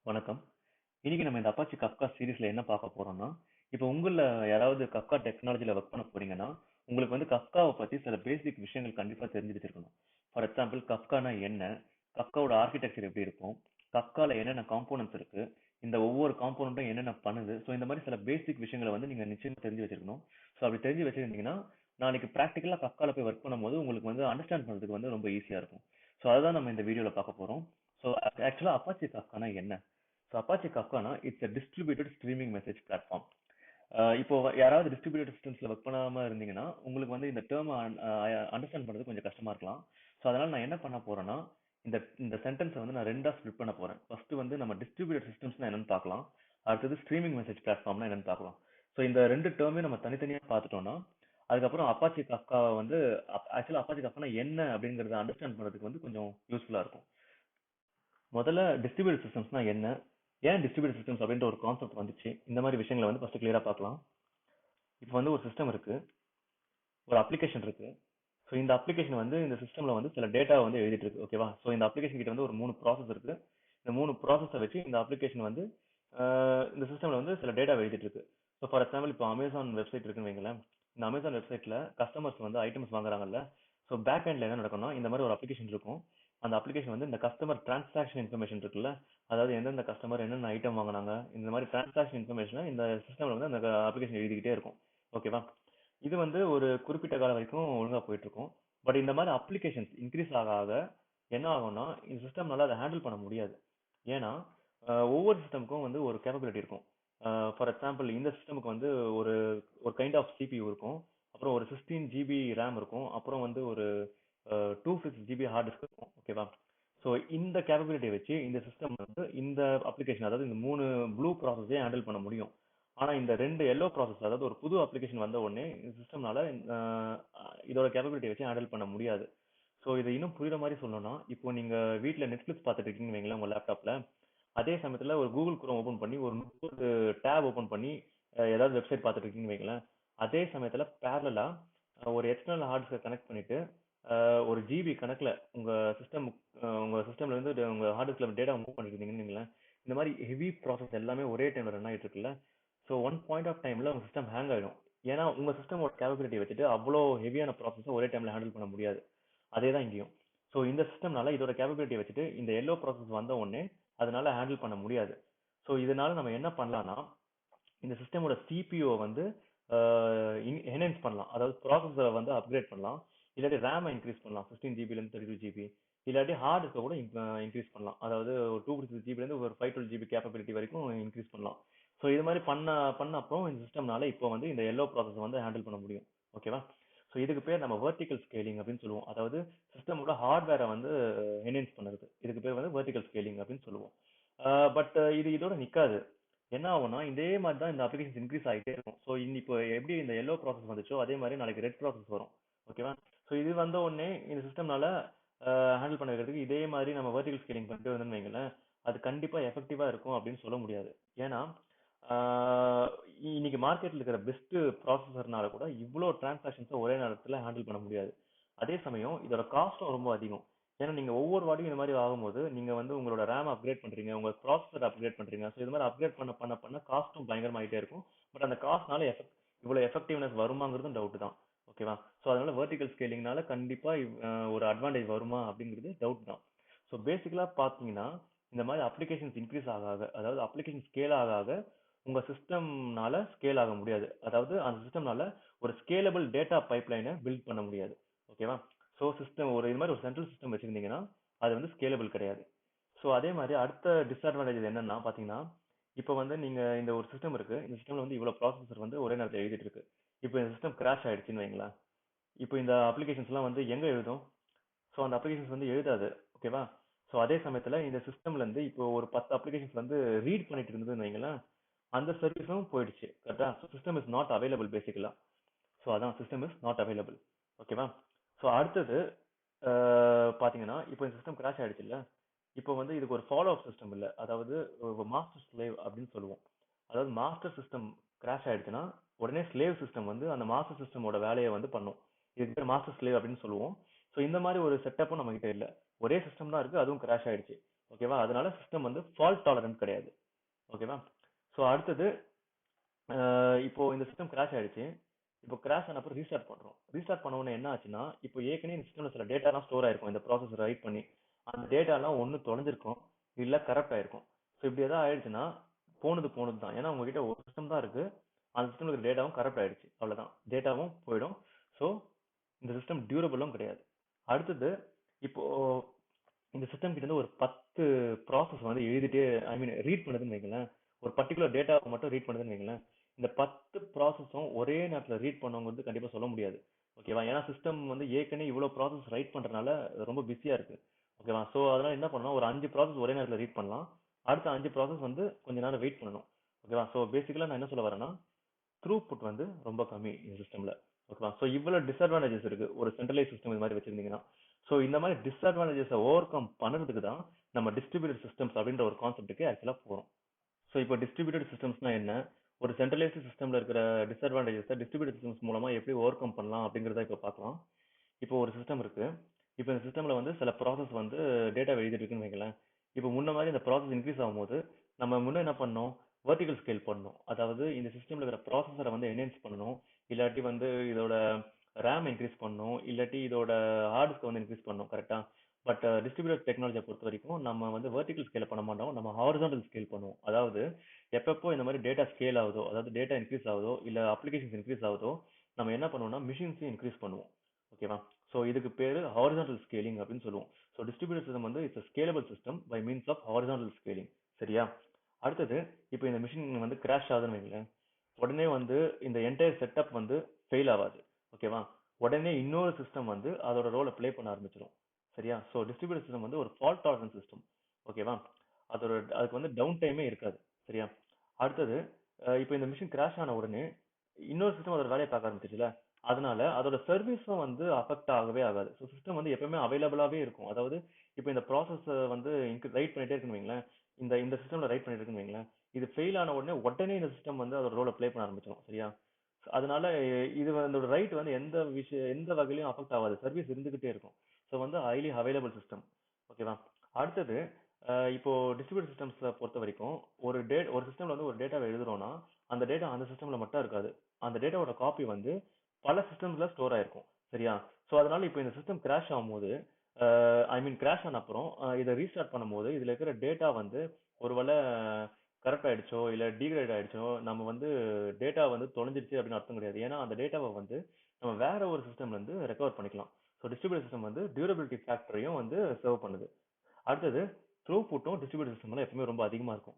வணக்கம். இன்னைக்கு நம்ம இந்த அப்பாச்சி கப்கா சீரிஸ்ல என்ன பார்க்க போறோம்னா, இப்போ உங்கள யாராவது கப்கா டெக்னாலஜில ஒர்க் பண்ண போறீங்கன்னா, உங்களுக்கு வந்து கப்காவை பத்தி சில பேசிக் விஷயங்கள் கண்டிப்பா தெரிஞ்சு வச்சிருக்கணும். ஃபார் எக்ஸாம்பிள் கப்கானா என்ன? கப்காவோட ஆர்கிடெக்சர் எப்படி இருக்கும்? கப்கால என்னென்ன காம்போனன்ட்ஸ் இருக்கு? இந்த ஒவ்வொரு காம்போனன்ட்டும் என்னென்ன பண்ணுது? ஸோ இந்த மாதிரி சில பேசிக் விஷயங்களை வந்து நீங்க நிச்சயமா தெரிஞ்சு வச்சிருக்கணும். ஸோ அப்படி தெரிஞ்சு வச்சிருந்தீங்கன்னா, நாளைக்கு ப்ராக்டிக்கலா கப்கால போய் ஒர்க் பண்ணும்போது உங்களுக்கு வந்து அண்டர்ஸ்டாண்ட் பண்றதுக்கு வந்து ரொம்ப ஈஸியா இருக்கும். ஸோ அதுதான் நம்ம இந்த வீடியோல பார்க்க போறோம். ஸோ ஆக்சுவலா அப்பாச்சி கப்கானா என்ன? ஸோ அப்பாச்சி கப்கானா it's a distributed streaming message platform. இப்போ யாராவது டிஸ்ட்ரிபியூட்டட் சிஸ்டம்ஸ்ல ஒர்க் பண்ணாம இருந்தீங்கன்னா உங்களுக்கு வந்து இந்த டேர்ம் அண்டர்ஸ்டாண்ட் பண்றது கொஞ்சம் கஷ்டமா இருக்கலாம். ஸோ அதனால நான் என்ன பண்ண போறேன்னா, இந்த இந்த சென்டென்ஸை வந்து நான் ரெண்டா ஸ்ப்ளிட் பண்ண போறேன். ஃபர்ஸ்ட் வந்து நம்ம டிஸ்ட்ரிபியூட்டட் சிஸ்டம்ஸ்னா என்னன்னு பார்க்கலாம். அடுத்தது ஸ்ட்ரீமிங் மெசேஜ் பிளாட்ஃபார்ம்னா என்னன்னு பார்க்கலாம். ஸோ இந்த ரெண்டு டேர்மே நம்ம தனித்தனியா பார்த்துட்டோம்னா, அதுக்கப்புறம் அப்பாச்சி கப்காவை வந்து ஆக்சுவலா அப்பாச்சி கப்கானா என்ன அப்படிங்கறத அண்டர்ஸ்டாண்ட் பண்றதுக்கு வந்து கொஞ்சம் யூஸ்ஃபுல்லா இருக்கும். முதல்ல டிஸ்ட்ரிபியூட்டட் சிஸ்டம்ஸ்னா என்ன, ஏன் டிஸ்ட்ரிபியூட்டட் சிஸ்டம்ஸ் அப்படின்ற ஒரு கான்செப்ட் வந்துச்சு, இந்த மாதிரி விஷயங்களை வந்து ஃபர்ஸ்ட் கிளியரா பார்க்கலாம். இப்போ வந்து ஒரு சிஸ்டம் இருக்கு, ஒரு அப்ளிகேஷன் இருக்கு. ஸோ இந்த அப்ளிகேஷன் வந்து இந்த சிஸ்டம்ல வந்து சில டேட்டா வந்து எழுதிட்டு இருக்கு, ஓகேவா? ஸோ இந்த அப்ளிகேஷன் கிட்ட வந்து ஒரு 3 ப்ராசஸ் இருக்கு. இந்த 3 ப்ராசஸை வச்சு இந்த அப்ளிகேஷன் வந்து இந்த சிஸ்டம்ல வந்து சில டேட்டா எழுதிட்டு இருக்கு. ஸோ ஃபார் எக்ஸாம்பிள் இப்போ அமேசான் வெப்சைட் இருக்குன்னு வைங்களேன். இந்த அமேசான் வெப்சைட்ல கஸ்டமர்ஸ் வந்து ஐட்டம்ஸ் வாங்குறாங்கல்ல. ஸோ பேக் எண்ட்ல என்ன நடக்கும்னா, இந்த மாதிரி ஒரு அப்ளிகேஷன் இருக்கும். அந்த அப்ளிகேஷன் வந்து இந்த கஸ்டமர் டிரான்சாக்ஷன் இன்ஃபர்மேஷன் இருக்குல்ல, அதாவது எந்தெந்த கஸ்டமர் என்னென்ன ஐட்டம் வாங்கினாங்க, இந்த மாதிரி டிரான்சாக்ஷன் இன்ஃபர்மேஷனை இந்த சிஸ்டம்ல வந்து அந்த அப்ளிகேஷன் எழுதிக்கிட்டே இருக்கும், ஓகேவா? இது வந்து ஒரு குறிப்பிட்ட காலம் வரைக்கும் ஒழுங்கா போயிட்டு இருக்கும். பட் இந்த மாதிரி அப்ளிகேஷன்ஸ் இன்க்ரீஸ் ஆக ஆக என்ன ஆகும்னா, இந்த சிஸ்டம்னால அதை ஹேண்டில் பண்ண முடியாது. ஏன்னா ஒவ்வொரு சிஸ்டமுக்கும் வந்து ஒரு கேப்பபிலிட்டி இருக்கும். ஃபார் எக்ஸாம்பிள் இந்த சிஸ்டமுக்கு வந்து ஒரு ஒரு கைண்ட் ஆஃப் சிபியூ இருக்கும், அப்புறம் ஒரு 16 GB ரேம் இருக்கும், அப்புறம் வந்து ஒரு 256 GB ஹார்ட் டிஸ்க் இருக்கும், ஓகேவா? ஸோ இந்த கேப்பபிலிட்டியை வச்சு இந்த சிஸ்டம் வந்து இந்த அப்ளிகேஷன், அதாவது இந்த 3 ப்ளூ ப்ராசஸே ஹேண்டில் பண்ண முடியும். ஆனா இந்த 2 எல்லோ ப்ராசஸ், அதாவது ஒரு புது அப்ளிகேஷன் வந்த உடனே இந்த சிஸ்டம்னால இதோட கேப்பபிலிட்டி வச்சு ஹேண்டில் பண்ண முடியாது. ஸோ இதை இன்னும் புரியுற மாதிரி சொல்லணும்னா, இப்போ நீங்க வீட்டில் நெட்ஃபிளிக்ஸ் பார்த்துட்டு இருக்கீங்கன்னு வைங்களேன் உங்க லேப்டாப்ல. அதே சமயத்துல ஒரு கூகுள் குரோம் ஓபன் பண்ணி ஒரு 30 டேப் ஓபன் பண்ணி ஏதாவது வெப்சைட் பார்த்துட்டு இருக்கீங்கன்னு வைங்களேன். அதே சமயத்துல பேரலா ஒரு எக்ஸ்டர்னல் ஹார்ட் டிஸ்கை கனெக்ட் பண்ணிட்டு ஒரு ஜிபி கணக்குல உங்க சிஸ்டம்ல இருந்து உங்க ஹார்ட் டிஸ்க்ல டேட்டா மூவ் பண்ணிட்டு இருந்தீங்கன்னு வைங்களேன். இந்த மாதிரி ஹெவி ப்ராசஸ் எல்லாமே ஒரே டைம்ல ரன் ஆயிட்டு இருக்குல்ல. ஸோ ஒன் பாயிண்ட் ஆஃப் டைம்ல உங்க சிஸ்டம் ஹேங் ஆயிடும். ஏன்னா உங்க சிஸ்டமோட கேப்பபிலிட்டி வச்சுட்டு அவ்வளோ ஹெவியான ப்ராசஸை ஒரே டைம்ல ஹேண்டில் பண்ண முடியாது. அதே தான் இங்கேயும். ஸோ இந்த சிஸ்டம்னால இதோட கேப்பபிலிட்டி வச்சுட்டு இந்த எல்லோ ப்ராசஸ் வந்த உடனே அதனால ஹேண்டில் பண்ண முடியாது. ஸோ இதனால நம்ம என்ன பண்ணலாம்னா, இந்த சிஸ்டமோட சிபிஓ வந்து என்ஹான்ஸ் பண்ணலாம், அதாவது ப்ராசஸரை வந்து அப்கிரேட் பண்ணலாம். இல்லாட்டி ரேமை இன்க்ரீஸ் பண்ணலாம், 16 GB ல இருந்து 32 GB. இல்லாட்டி ஹார்ட் டிஸ்கை கூட இன்க்ரீஸ் பண்ணலாம், அதாவது ஒரு 256 GB ல இருந்து ஒரு 512 GB கேப்பபிலிட்டி வரைக்கும் இன்க்ரீஸ் பண்ணலாம். ஸோ இது மாதிரி பண்ண அப்புறம் இந்த சிஸ்டம்னால இப்போ வந்து இந்த எல்லோ ப்ராசஸ் வந்து ஹேண்டில் பண்ண முடியும், ஓகேவா? ஸோ இதுக்கு பேர் நம்ம வெர்டிகல் ஸ்கேலிங் அப்படின்னு சொல்லுவோம். அதாவது சிஸ்டமோட ஹார்ட்வேரை வந்து என்ஹான்ஸ் பண்ணுறது, இதுக்கு பேர் வந்து வெர்டிகல் ஸ்கேலிங் அப்படின்னு சொல்லுவோம். பட் இது இதோட நிக்காது. என்ன ஆகும்னா, இதே மாதிரி தான் இந்த அப்ளிகேஷன் இன்க்ரீஸ் ஆகிட்டே இருக்கும். ஸோ இப்போ எப்படி இந்த எல்லோ ப்ராசஸ் வந்துச்சோ அதே மாதிரி நாளைக்கு ரெட் ப்ராசஸ் வரும், ஓகேவா? ஸோ இது வந்த உடனே இந்த சிஸ்டம்னால ஹேண்டில் பண்ண வைக்கிறதுக்கு இதே மாதிரி நம்ம வெர்டிகல் ஸ்கேலிங் பண்ணிட்டு வந்தோம்னு வைங்களேன், அது கண்டிப்பா எஃபெக்டிவா இருக்கும் அப்படின்னு சொல்ல முடியாது. ஏன்னா ஆஹ் இன்னைக்கு மார்க்கெட்ல இருக்கிற பெஸ்ட் ப்ராசஸர்னால கூட இவ்வளோ டிரான்சாக்ஷன்ஸை ஒரே நேரத்தில் ஹேண்டில் பண்ண முடியாது. அதே சமயம் இதோட காஸ்ட்டும் ரொம்ப அதிகம். ஏன்னா நீங்க ஒவ்வொரு வாட்டியும் இந்த மாதிரி ஆகும்போது நீங்க வந்து உங்களோட ரேம் அப்கிரேட் பண்றீங்க, உங்க ப்ராசஸர் அப்கிரேட் பண்றீங்க. ஸோ இது மாதிரி அப்கிரேட் பண்ண பண்ண பண்ண காஸ்ட்டும் பயங்கரமாயிட்டே இருக்கும். பட் அந்த காஸ்ட்னால இவ்வளவு எஃபெக்டிவ்னஸ் வருமாங்கிறதும் டவுட் தான், ஓகேவா? ஸோ அதனால வெர்டிகல் ஸ்கேலிங்னால கண்டிப்பா ஒரு அட்வான்டேஜ் வருமா அப்படிங்கிறது டவுட் தான். ஸோ பேசிக்கலா பாத்தீங்கன்னா, இந்த மாதிரி அப்ளிகேஷன்ஸ் இன்க்ரீஸ் ஆக ஆக, அதாவது அப்ளிகேஷன் ஸ்கேல் ஆக ஆக உங்க சிஸ்டம்னால ஸ்கேல் ஆக முடியாது. அதாவது அந்த சிஸ்டம்னால ஒரு ஸ்கேலபிள் டேட்டா பைப்லைனை பில்ட் பண்ண முடியாது, ஓகேவா? ஸோ சிஸ்டம் இது மாதிரி ஒரு சென்ட்ரல் சிஸ்டம் வச்சிருந்தீங்கன்னா அது வந்து ஸ்கேலபிள் கிடையாது. ஸோ அதே மாதிரி அடுத்த டிஸ்அட்வான்டேஜ் என்னன்னா பாத்தீங்கன்னா, இப்போ வந்து நீங்க இந்த ஒரு சிஸ்டம் இருக்கு, இந்த சிஸ்டம்ல வந்து இவ்வளவு ப்ராசஸர் வந்து ஒரே நேரத்தில் எழுதிட்டு இருக்கு. இப்போ இந்த சிஸ்டம் கிராஷ் ஆயிடுச்சுன்னு வைங்களேன். இப்போ இந்த அப்ளிகேஷன்ஸ் எல்லாம் வந்து எங்க எழுதும்? ஸோ அந்த அப்ளிகேஷன்ஸ் வந்து எழுதாது, ஓகேவா? ஸோ அதே சமயத்துல இந்த சிஸ்டம்ல இருந்து இப்போ ஒரு 10 அப்ளிகேஷன்ஸ் வந்து ரீட் பண்ணிட்டு இருந்ததுன்னு வைங்களேன், அந்த சர்வீஸும் போயிடுச்சு, கரெக்டா? So system is not available பேசிக்கலா. ஸோ அதான் சிஸ்டம் இஸ் நாட் அவைலபிள், ஓகேவா? ஸோ அடுத்தது பாத்தீங்கன்னா, இப்போ இந்த சிஸ்டம் கிராஷ் ஆயிடுச்சு இல்ல, இப்போ வந்து இதுக்கு ஒரு ஃபாலோ அப் சிஸ்டம் இல்ல, அதாவது மாஸ்டர் ஸ்லேவ் அப்படின்னு சொல்லுவோம். அதாவது மாஸ்டர் சிஸ்டம் கிராஷ் ஆயிடுச்சுன்னா உடனே ஸ்லேவ் சிஸ்டம் வந்து அந்த மாஸ்டர் சிஸ்டமோட வேலையை வந்து பண்ணும். இதுக்கு பேர் மாஸ்டர் ஸ்லேவ் அப்படின்னு சொல்லுவோம். ஸோ இந்த மாதிரி ஒரு செட்டப்பும் நம்ம கிட்ட இல்ல. ஒரே சிஸ்டம் தான் இருக்கு, அதுவும் கிராஷ் ஆயிடுச்சு. ஓகேவா? அதனால சிஸ்டம் வந்து ஃபால்ட் டாலரன்ட் கிடையாது. ஓகேவா? ஸோ அடுத்தது இப்போ இந்த சிஸ்டம் கிராஷ் ஆயிடுச்சு. இப்போ கிராஷ் ஆன அப்புறம் ரீஸ்டார்ட் பண்றோம். ரீஸ்டார்ட் பண்ண உடனே என்ன ஆச்சுன்னா, இப்போ ஏற்கனவே இந்த சிஸ்டம்ல சில டேட்டாலாம் ஸ்டோர் ஆயிருக்கும் இந்த ப்ராசஸ் ரைட் பண்ணி. அந்த டேட்டாலாம் ஒண்ணு தொலைஞ்சிருக்கும், இல்ல கரப்ட் ஆயிருக்கும். ஸோ இப்படி ஏதாவது ஆயிடுச்சுன்னா போனது போனது தான். ஏன்னா உங்ககிட்ட ஒரு சிஸ்டம் தான் இருக்கு, அந்த சிஸ்டம்ல இருக்கிற டேட்டாவும் கரப்ட் ஆயிடுச்சு, அவ்வளவுதான், டேட்டாவும் போயிடும். ஸோ இந்த சிஸ்டம் டியூரபிளும் கிடையாது. அடுத்தது இப்போ இந்த சிஸ்டம் கிட்ட இருந்து ஒரு 10 ப்ராசஸ் வந்து எழுதிட்டே, ஐ மீன் ரீட் பண்ணுதுன்னு வைங்களேன். ஒரு பர்டிகுலர் டேட்டாவை மட்டும் ரீட் பண்ணுதுன்னு வைங்களேன். இந்த 10 ப்ராசஸும் ஒரே நேரத்துல ரீட் பண்ணவங்க கண்டிப்பா சொல்ல முடியாது. ஓகேவா? ஏன்னா சிஸ்டம் வந்து ஏற்கனவே இவ்வளவு ப்ராசஸ் ரைட் பண்றதுனால ரொம்ப பிஸியா இருக்கு. ஓகேவா? சோ அதனால என்ன பண்ணலாம், ஒரு 5 ப்ராசஸ் ஒரே நேரத்துல ரீட் பண்ணலாம், அடுத்த 5 ப்ராசஸ் வந்து கொஞ்ச நேரம் வெயிட் பண்ணணும். ஓகேவா? சோ பேசிக்கலா நான் என்ன சொல்ல வரேன்னா, த்ரூபுட் வந்து ரொம்ப கம்மி இந்த சிஸ்டம்ல. ஓகேவா? சோ இவ்வளவு டிஸ்அட்வான்டேஜஸ் இருக்கு ஒரு சென்ட்ரலைஸ் சிஸ்டம் இது மாதிரி வச்சிருந்தீங்கன்னா. சோ இந்த மாதிரி டிஸ்அட்வான்டேஜஸை ஓவர் கம் பண்ணுறதுக்கு தான் நம்ம டிஸ்ட்ரிபியூட்டட் சிஸ்டம்ஸ் அப்படின்ற ஒரு கான்செப்ட்டுக்கு ஆக்சுவலா போறோம். ஸோ இப்போ டிஸ்ட்ரிபியூட்டட் சிஸ்டம்ஸ்னா என்ன, ஒரு சென்ட்ரலைஸ்டு சிஸ்டம்ல இருக்கிற டிஸ்அட்வான்டேஜஸை டிஸ்ட்ரிபியூட்டட் சிஸ்டம்ஸ் மூலமா எப்படி ஓவர் கம் பண்ணலாம் அப்படிங்கிறத இப்போ பார்க்கலாம். இப்போ ஒரு சிஸ்டம் இருக்கு. இப்போ இந்த சிஸ்டம்ல வந்து சில ப்ராசஸ் வந்து டேட்டா எழுதிட்டு இருக்குன்னு வைங்களேன். இப்போ முன்ன மாதிரி இந்த ப்ராசஸ் இன்க்ரீஸ் ஆகும்போது நம்ம முன்ன என்ன பண்ணோம், வெர்டிகல் ஸ்கேல் பண்ணணும். அதாவது இந்த சிஸ்டம்ல இருக்கிற ப்ராசஸரை வந்து என்ஹான்ஸ் பண்ணணும், இல்லாட்டி வந்து இதோட ரேம் இன்க்ரீஸ் பண்ணணும், இல்லாட்டி இதோட ஹார்ட் வந்து இன்க்ரீஸ் பண்ணணும், கரெக்டா? பட் டிஸ்ட்ரிபியூட்டட் டெக்னாலஜியை பொறுத்த வரைக்கும் நம்ம வந்து வெர்டிகல் ஸ்கேல பண்ண மாட்டோம், நம்ம ஹாரிசான்டல் ஸ்கேல் பண்ணுவோம். அதாவது எப்பப்போ இந்த மாதிரி டேட்டா ஸ்கேல் ஆகுதோ, அதாவது டேட்டா இன்க்ரீஸ் ஆகுதோ இல்ல அப்ளிகேஷன்ஸ் இன்க்ரீஸ் ஆகுதோ, நம்ம என்ன பண்ணுவோம்னா மிஷின்ஸையும் இன்க்ரீஸ் பண்ணுவோம். ஓகேவா? சோ இதுக்கு பேரு ஹாரிசான்டல் ஸ்கேலிங் அப்படின்னு சொல்லுவோம். சோ டிஸ்ட்ரிபியூட்டட் சிஸ்டம் வந்து it's scalable system by means of horizontal scaling. சரியா? அடுத்தது இப்போ இந்த மிஷின் வந்து கிராஷ் ஆகுதுன்னு வைங்களேன், உடனே வந்து இந்த என்டையர் செட்டப் வந்து ஃபெயில் ஆகாது. ஓகேவா? உடனே இன்னொரு சிஸ்டம் வந்து அதோட ரோலை ப்ளே பண்ண ஆரம்பிச்சிடும். சரியா? சோ டிஸ்ட்ரிபியூட்டட் சிஸ்டம் வந்து ஒரு ஃபால்ட் டாலரன்ட் சிஸ்டம். ஓகேவா? அதுக்கு வந்து டவுன் டைமே இருக்காது. சரியா? அடுத்தது இப்போ இந்த மிஷின் கிராஷ் ஆன உடனே இன்னொரு சிஸ்டம் அதோட வேலையை பார்க்க ஆரம்பிச்சிச்சுல, அதனால அதோட சர்வீஸும் வந்து அஃபெக்ட் ஆகவே ஆகாது. ஸோ சிஸ்டம் வந்து எப்பவுமே அவைலபிளாவே இருக்கும். அதாவது இப்போ இந்த ப்ராசஸ் வந்து ரைட் பண்ணிட்டே இருக்குன்னு வைங்களேன், இந்த இந்த சிஸ்டம்ல ரைட் பண்ணிட்டு இருக்குன்னு வைங்களேன், இது ஃபெயில் ஆன உடனே உடனே இந்த சிஸ்டம் வந்து அதோட ரோலை ப்ளே பண்ண ஆரம்பிச்சிடும். சரியா? அதனால இது அதோட ரைட் வந்து எந்த வகையிலும் அஃபெக்ட் ஆகாது, சர்வீஸ் இருந்துகிட்டே இருக்கும். ஸோ வந்து ஹைலி அவைலபிள் சிஸ்டம். ஓகேவா? அடுத்தது இப்போ டிஸ்ட்ரிபியூட்டட் சிஸ்டம்ஸ் பொறுத்த வரைக்கும் ஒரு சிஸ்டம்ல வந்து ஒரு டேட்டாவை எழுதுறோம்னா அந்த டேட்டா அந்த சிஸ்டம்ல மட்டும் இருக்காது, அந்த டேட்டாவோட காப்பி வந்து பல சிஸ்டம்ஸ்ல ஸ்டோர் ஆயிருக்கும். சரியா? சோ அதனால இப்போ இந்த சிஸ்டம் கிராஷ் ஆகும்போது, ஐ மீன் கிராஷ் ஆன அப்புறம் இதை ரீஸ்டார்ட் பண்ணும்போது இதுல இருக்கிற டேட்டா வந்து ஒருவேளை கரெக்ட் ஆயிடுச்சோ இல்ல டீக்ரேட் ஆயிடுச்சோ, நம்ம வந்து டேட்டா வந்து தொலைஞ்சிருச்சு அப்படின்னு அர்த்தம் கிடையாது. ஏன்னா அந்த டேட்டாவை வந்து நம்ம வேற ஒரு சிஸ்டம்ல இருந்து ரெக்கவர் பண்ணிக்கலாம். ஸோ டிஸ்ட்ரிபியூட்டட் சிஸ்டம் வந்து டியூரபிலிட்டி ஃபேக்டரையும் வந்து சர்வ் பண்ணுது. அடுத்தது த்ரூபுட்டும் டிஸ்ட்ரிபியூட்டட் சிஸ்டம்ல எப்பவுமே ரொம்ப அதிகமா இருக்கும்.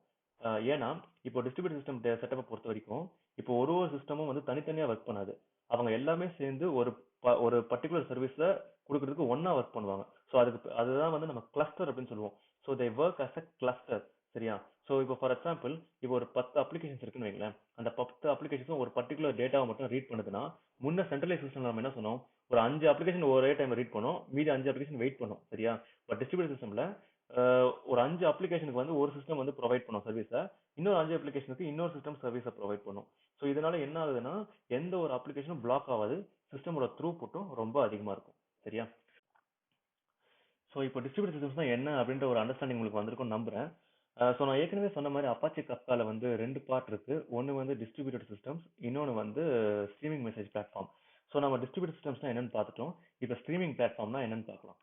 ஏன்னா இப்போ டிஸ்ட்ரிபியூட்டட் சிஸ்டம் செட்டப்பை பொறுத்த வரைக்கும் இப்போ ஒரு சிஸ்டமும் வந்து தனித்தனியா ஒர்க் பண்ணாது. அவங்க எல்லாமே சேர்ந்து ஒரு பர்டிகுலர் சர்வீஸ கொடுக்கறதுக்கு ஒண்ணா ஒர்க் பண்ணுவாங்க. ஸோ அதுதான் வந்து நம்ம கிளஸ்டர் அப்படின்னு சொல்லுவோம். So they work as a cluster. சரியா? ஸோ இப்போ ஃபார் எக்ஸாம்பிள் இப்போ ஒரு 10 அப்ளிகேஷன்ஸ் இருக்குன்னு வைங்களேன், அந்த 10 அப்ளிகேஷன்ஸும் ஒரு பர்டிகுலர் டேட்டாவை மட்டும் ரீட் பண்ணுதுன்னா, முன்ன சென்ட்ரலைஸ் சிஸ்டம் நம்ம என்ன சொன்னோம், ஒரு 5 அப்ளிகேஷன் ஒரே டைம் ரீட் பண்ணோம், மீதி 5 அப்ளிகேஷன் வெயிட் பண்ணும். சரியா? பட் டிஸ்ட்ரிபியூட்டட் சிஸ்டம்ல ஒரு 5 அப்ளிகேஷனுக்கு வந்து ஒரு சிஸ்டம் வந்து ப்ரொவைட் பண்ணும் சர்வீஸை, இன்னொரு 5 அப்ளிகேஷனுக்கு இன்னொரு சிஸ்டம் சர்வீஸை ப்ரொவைட் பண்ணும். ஸோ இதனால என்ன ஆகுதுன்னா எந்த ஒரு அப்ளிகேஷனும் பிளாக் ஆகாது, சிஸ்டமோட த்ரூபுட்டும் ரொம்ப அதிகமா இருக்கும். சரியா? ஸோ இப்போ டிஸ்ட்ரிபியூட்டட் சிஸ்டம்ஸ்னா என்ன அப்படின்ற ஒரு அண்டர்ஸ்டாண்டிங் உங்களுக்கு வந்திருக்கும்னு நம்புறேன். ஸோ நான் ஏற்கனவே சொன்ன மாதிரி அப்பாச்சி கப்கால வந்து 2 பார்ட் இருக்கு. ஒன்னு வந்து டிஸ்ட்ரிபியூட்டட் சிஸ்டம்ஸ், இன்னொன்னு வந்து ஸ்ட்ரீமிங் மெசேஜ் பிளாட்ஃபார்ம். ஸோ நம்ம டிஸ்ட்ரிபியூட்டட் சிஸ்டம்ஸ்னா என்னன்னு பார்த்துட்டோம். இப்போ ஸ்ட்ரீமிங் பிளாட்ஃபார்ம்னா என்னன்னு பார்க்கலாம்.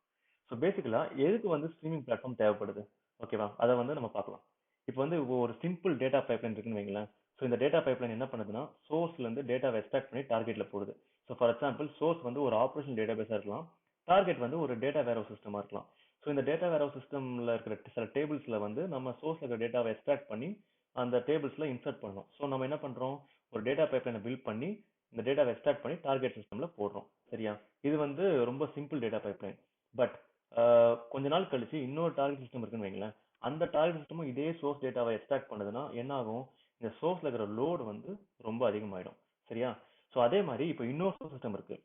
ஸோ பேசிக்கலா எதுக்கு வந்து ஸ்ட்ரீமிங் பிளாட்ஃபார்ம் தேவைப்படுது, ஓகேவா, அதை வந்து நம்ம பார்க்கலாம். இப்போ வந்து ஒரு சிம்பிள் டேட்டா பைப்லைன் இருக்குன்னு வைங்களேன். ஸோ இந்த டேட்டா பைப்லைன் என்ன பண்ணுதுன்னா சோர்ஸ்ல இருந்து டேட்டாவை எக்ஸ்ட்ராக்ட் பண்ணி டார்கெட்ல போடுது. ஸோ ஃபார் எக்ஸாம்பிள் சோர்ஸ் வந்து ஒரு ஆப்ரேஷனல் டேட்டாபேஸா இருக்கலாம், டார்கெட் வந்து ஒரு டேட்டா வேர்ஹவுஸ் சிஸ்டமா இருக்கலாம். ஸோ இந்த டேட்டா வேர்ஹவுஸ் சிஸ்டம்ல இருக்கிற சில டேபிள்ஸ்ல வந்து நம்ம சோர்ஸ்ல இருக்கிற டேட்டாவை எக்ஸ்ட்ராக்ட் பண்ணி அந்த டேபிள்ஸ்ல இன்சர்ட் பண்ணணும். ஸோ நம்ம என்ன பண்றோம், ஒரு டேட்டா பைப்லைனை பில்ட் பண்ணி இந்த டேட்டாவை எக்ஸ்ட்ராக்ட் பண்ணி டார்கெட் சிஸ்டம்ல போடுறோம். சரியா? இது வந்து ரொம்ப சிம்பிள் டேட்டா பைப்லைன். பட் கொஞ்ச நாள் கழிச்சு இன்னொரு டார்கெட் சிஸ்டம் இருக்குன்னு வைங்களேன், அந்த டார்கெட் சிஸ்டமும் இதே சோர்ஸ் டேட்டாவை எக்ஸ்ட்ராக்ட் பண்ணுதுன்னா என்ன ஆகும், இந்த சோர்ஸ்ல இருக்கிற லோடு வந்து ரொம்ப அதிகமாயிடும். சரியா? ஸோ அதே மாதிரி இப்போ இன்னொரு சோர்ஸ் சிஸ்டம் இருக்கு.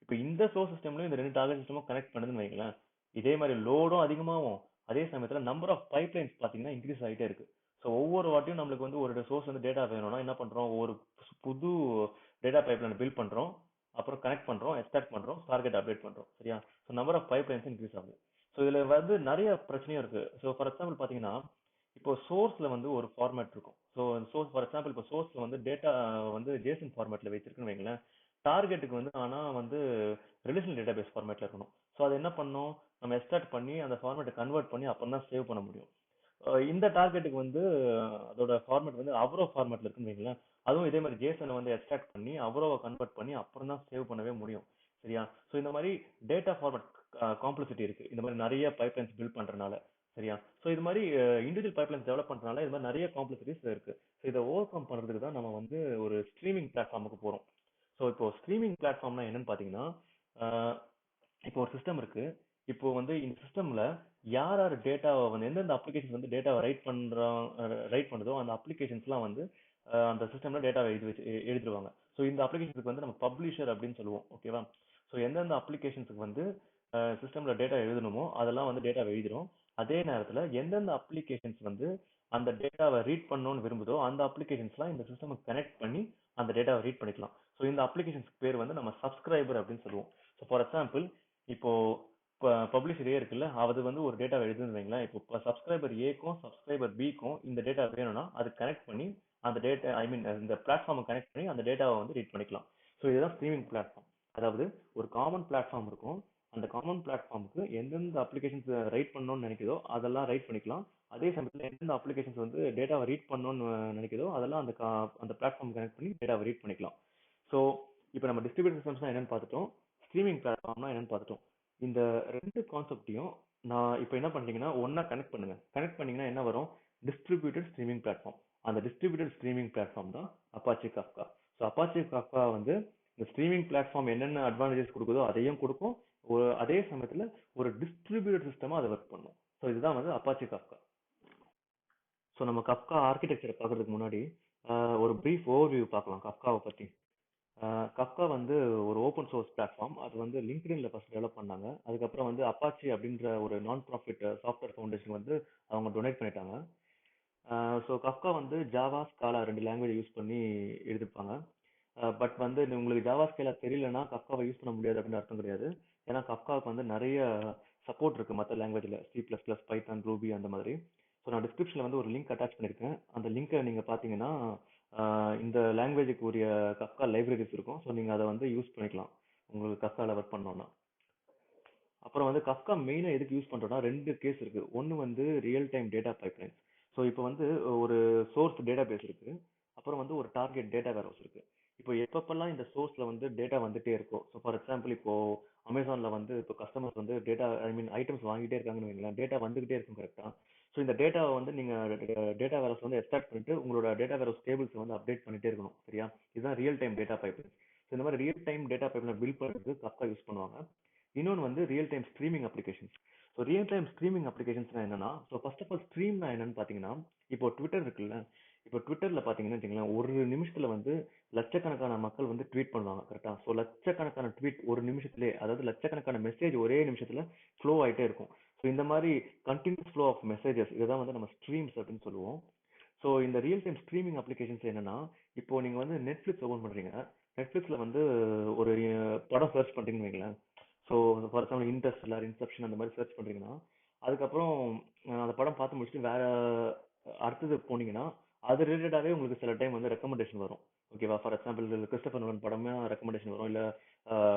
இப்போ இந்த சோர்ஸ் சிஸ்டம்லயும் இந்த 2 டார்கெட் சிஸ்டமும் கனெக்ட் பண்ணுதுன்னு வைங்களேன், இதே மாதிரி லோடும் அதிகமாகும், அதே சமயத்துல நம்பர் ஆஃப் பைப்லைன்ஸ் பாத்தீங்கன்னா இன்க்ரீஸ் ஆகிட்டே இருக்கு. ஸோ ஒவ்வொரு வாட்டியும் நம்மளுக்கு வந்து ஒரு சோர்ஸ் வந்து டேட்டா வேணும்னா என்ன பண்றோம், ஒரு புது டேட்டா பைப்லைன் பில்ட் பண்றோம், அப்புறம் கனெக்ட் பண்றோம், எக்ஸ்ட்ராக்ட் பண்றோம், டார்கெட் அப்டேட் பண்றோம். சரியா? So number of pipelines increase ஆகுது. ஸோ இதுல வந்து நிறைய பிரச்சனையும் இருக்கு. ஸோ ஃபார் எக்ஸாம்பிள் பாத்தீங்கன்னா, இப்போ சோர்ஸ்ல வந்து ஒரு ஃபார்மேட் இருக்கும். ஸோ சோர்ஸ் ஃபார் எக்ஸாம்பிள் இப்போ சோர்ஸ்ல வந்து டேட்டா வந்து ஜேசன் ஃபார்மேட்ல வச்சிருக்குன்னு வைங்களேன். டார்கெட்டுக்கு வந்து ஆனா வந்து ரிலேஷனல் டேட்டாபேஸ் ஃபார்மேட்ல இருக்கணும். ஸோ அது என்ன பண்ணணும், நம்ம எக்ஸ்ட்ராக்ட் பண்ணி அந்த ஃபார்மேட்டை கன்வெர்ட் பண்ணி அப்புறம் தான் சேவ் பண்ண முடியும். இந்த டார்கெட்டுக்கு வந்து அதோட ஃபார்மேட் வந்து அவரோ ஃபார்மேட்ல இருக்குன்னு வைங்களேன். அதுவும் இதே மாதிரி ஜேசனை வந்து எக்ஸ்ட்ராக்ட் பண்ணி அவரோவை கன்வெர்ட் பண்ணி அப்புறம் தான் சேவ் பண்ணவே முடியும். சரியா? ஸோ இந்த மாதிரி டேட்டா ஃபார்மேட் காம்ப்ளெக்சிட்டி இருக்கு, இந்த மாதிரி நிறைய பைப்லைன்ஸ் பில்ட் பண்றதுனால. சரியா? ஸோ இது மாதிரி இண்டிவிஜுவல் பைப்லைன்ஸ் டெவலப் பண்றதுனால இது மாதிரி நிறைய காம்ப்ளெக்சிட்டிஸ் இருக்கு. ஸோ இதை ஓவர் கம் பண்றதுக்கு தான் நம்ம வந்து ஒரு ஸ்ட்ரீமிங் பிளாட்ஃபார்முக்கு போறோம். ஸோ இப்போ ஸ்ட்ரீமிங் பிளாட்ஃபார்ம்னா என்னன்னு பாத்தீங்கன்னா, அஹ், இப்போ ஒரு சிஸ்டம் இருக்கு. இப்போ வந்து இந்த சிஸ்டம்ல யார் யார் டேட்டாவை வந்து எந்தெந்த அப்ளிகேஷன் வந்து டேட்டாவை ரைட் பண்ணுதோ அந்த அப்ளிகேஷன்ஸ்லாம் வந்து அந்த சிஸ்டம்ல டேட்டாவை எழுதி வச்சு எழுதிடுவாங்க. ஸோ இந்த அப்ளிகேஷனுக்கு வந்து நம்ம பப்ளிஷர் அப்படின்னு சொல்லுவோம். ஓகேவா? ஸோ எந்தெந்த அப்ளிகேஷன்ஸுக்கு வந்து சிஸ்டம்ல டேட்டா எழுதணுமோ அதெல்லாம் வந்து டேட்டாவை எழுதிடும். அதே நேரத்தில் எந்தெந்த அப்ளிகேஷன்ஸ் வந்து அந்த டேட்டாவை ரீட் பண்ணணும்னு விரும்புதோ அந்த அப்ளிகேஷன்ஸ்லாம் இந்த சிஸ்டமுக்கு கனெக்ட் பண்ணி அந்த டேட்டாவை ரீட் பண்ணிக்கலாம். ஸோ இந்த அப்ளிகேஷன்ஸ்க்கு பேர் வந்து நம்ம சப்ஸ்கிரைபர் அப்படின்னு சொல்லுவோம். ஸோ ஃபார் எக்ஸாம்பிள், இப்போ பப்ளிஷர் ஏ இருக்குல்ல, அது வந்து ஒரு டேட்டா எழுதுன்னு வைங்களேன். இப்போ சப்ஸ்கிரைபர் ஏக்கும் சப்ஸ்கிரைபர் பிக்கும் இந்த டேட்டா வேணும்னா அது கனெக்ட் பண்ணி அந்த டேட்டா இந்த பிளாட்ஃபார்மை கனெக்ட் பண்ணி அந்த டேட்டாவை வந்து ரீட் பண்ணிக்கலாம். ஸோ இதுதான் ஸ்ட்ரீமிங் பிளாட்ஃபார்ம். அதாவது ஒரு காமன் பிளாட்ஃபார்ம் இருக்கும். அந்த காமன் பிளாட்ஃபார்முக்கு எந்தெந்த அப்ளிகேஷன்ஸ் ரைட் பண்ணணும்னு நினைக்குதோ அதெல்லாம் ரைட் பண்ணிக்கலாம். அதே சமயத்தில் எந்தெந்த அப்ளிகேஷன்ஸ் வந்து டேட்டாவை ரீட் பண்ணணும்னு நினைக்குதோ அதெல்லாம் அந்த பிளாட்ஃபார்ம் கனெக்ட் பண்ணி டேட்டாவை ரீட் பண்ணிக்கலாம். ஸோ இப்போ நம்ம டிஸ்ட்ரிபியூட்டட் சிஸ்டம்ஸ்னா என்னன்னு பார்த்துட்டோம், ஸ்ட்ரீமிங் பிளாட்ஃபார்ம்னா என்னன்னு பார்த்துட்டோம். இந்த ரெண்டு கான்செப்டையும் நான் இப்போ என்ன பண்றீங்கன்னா ஒன்னா கனெக்ட் பண்ணுங்க. கனெக்ட் பண்ணீங்கன்னா என்ன வரும், டிஸ்ட்ரிபியூட்டட் ஸ்ட்ரீமிங் பிளாட்ஃபார்ம். அந்த டிஸ்ட்ரிபியூட்டட் ஸ்ட்ரீமிங் பிளாட்ஃபார்ம் தான் Apache Kafka. So Apache Kafka வந்து இந்த ஸ்ட்ரீமிங் பிளாட்ஃபார்ம் என்னென்ன அட்வான்டேஜஸ் கொடுக்குதோ அதையும் கொடுக்கும், அதே சமயத்துல ஒரு டிஸ்ட்ரிபியூட்டட் சிஸ்டமா அதை ஒர்க் பண்ணும். ஸோ இதுதான் வந்து அப்பாச்சி காஃப்கா. ஸோ நம்ம கஃப்கா ஆர்கிடெக்சரை பார்க்கறதுக்கு முன்னாடி ஒரு பிரீஃப் ஓவர்வியூ பார்க்கலாம் கஃப்காவை பத்தி. கஃப்கா வந்து ஒரு ஓப்பன் சோர்ஸ் பிளாட்ஃபார்ம். அது வந்து லிங்க்டின்ல ஃபர்ஸ்ட் டெவலப் பண்ணாங்க. அதுக்கப்புறம் வந்து அப்பாச்சி அப்படின்ற ஒரு நான் ப்ராஃபிட் சாஃப்ட்வேர் ஃபவுண்டேஷன் வந்து அவங்க டொனேட் பண்ணிட்டாங்க. ஸோ கஃப்கா வந்து ஜாவா ஸ்காலா ரெண்டு லாங்குவேஜ் யூஸ் பண்ணி எழுதிருப்பாங்க. பட் வந்து உங்களுக்கு ஜாவா ஸ்கேலா தெரியலன்னா கஃப்காவை யூஸ் பண்ண முடியாது அப்படின்னு அர்த்தம் கிடையாது. ஏன்னா கஃப்காவுக்கு வந்து நிறைய சப்போர்ட் இருக்கு மற்ற லாங்குவேஜ்ல, C++, பைத்தான், ரூபி அந்த மாதிரி. ஸோ நான் டிஸ்கிரிப்ஷன்ல வந்து ஒரு லிங்க் அட்டாச் பண்ணிருக்கேன். அந்த லிங்கை நீங்க பாத்தீங்கன்னா இந்த லாங்குவேஜுக்கு உரிய கஃப்கா லைப்ரரிஸ் இருக்கும். ஸோ நீங்க அதை வந்து யூஸ் பண்ணிக்கலாம் உங்களுக்கு கஃப்கால ஒர்க் பண்ணோம்னா. அப்புறம் வந்து கஃப்கா மெயினா எதுக்கு யூஸ் பண்றோம்னா ரெண்டு கேஸ் இருக்கு. ஒன்னு வந்து real time data pipeline. So இப்போ வந்து ஒரு சோர்ஸ் டேட்டா பேஸ் இருக்கு, அப்புறம் வந்து ஒரு டார்கெட் டேட்டா வேர்ஹவுஸ் இருக்கு. இப்போ எப்பப்பெல்லாம் இந்த சோர்ஸ்ல வந்து டேட்டா வந்துட்டே இருக்கும். ஸோ ஃபார் எக்ஸாம்பிள் இப்போ அமேசான்ல வந்து இப்போ கஸ்டமர்ஸ் வந்து டேட்டா ஐட்டம்ஸ் வாங்கிட்டே இருக்காங்கன்னு வைங்களேன், டேட்டா வந்துகிட்டே இருக்கும் கரெக்டா. ஸோ இந்த டேட்டாவை வந்து நீங்க டேட்டா வேர்ஹவுஸ் வந்து எக்ஸ்ட்ராக்ட் பண்ணிட்டு உங்களோட டேட்டா வேர்ஹவுஸ் டேபிள்ஸ் வந்து அப்டேட் பண்ணிட்டே இருக்கணும். சரியா? இதுதான் real time data pipeline. So இந்த மாதிரி real time data pipeline build பண்ணுறதுக்கு கஃப்கா யூஸ் பண்ணுவாங்க. இன்னொன்று வந்து real time streaming applications. So real time streaming அப்ளிகேஷன்ஸ்னா என்னன்னா, ஸோ ஃபர்ஸ்ட் ஆஃப் ஆல் ஸ்ட்ரீம்னா என்னன்னு பார்த்தீங்கன்னா, இப்போ ட்விட்டர் இருக்குல்ல, இப்போ ட்விட்டர்ல பார்த்தீங்கன்னா வச்சுங்களேன், ஒரு நிமிஷத்துல வந்து லட்சக்கணக்கான மக்கள் வந்து ட்வீட் பண்ணுவாங்க கரெக்டா. ஸோ லட்சக்கணக்கான ட்வீட் ஒரு நிமிஷத்துலேயே, அதாவது லட்சக்கணக்கான மெசேஜ் ஒரே நிமிஷத்துல ஃப்ளோ ஆயிட்டே இருக்கும். ஸோ இந்த மாதிரி கண்டினியூஸ் ஃப்ளோ ஆஃப் மெசேஜஸ் இதான் வந்து நம்ம ஸ்ட்ரீம்ஸ் அப்படின்னு சொல்லுவோம். ஸோ இந்த ரியல் டைம் ஸ்ட்ரீமிங் அப்ளிகேஷன்ஸ் என்னன்னா, இப்போ நீங்க வந்து நெட்ஃபிளிக்ஸ் ஓபன் பண்றீங்க. நெட்ஃபிளிக்ஸ்ல வந்து ஒரு படம் சர்ச் பண்றீங்கன்னு வைங்களேன். So for example Interstellar, Inception அந்த மாதிரி சர்ச் பண்றீங்கன்னா, அதுக்கப்புறம் அந்த படம் பார்த்து முடிச்சுட்டு வேற அடுத்தது போனீங்கன்னா அது ரிலேட்டடாவே உங்களுக்கு சில டைம் வந்து ரெக்கமெண்டேஷன் வரும். ஓகேவா? ஃபார் எக்ஸாம்பிள் கிறிஸ்டபர் நோலன் படமே ரெக்கமெண்டேஷன் வரும், இல்ல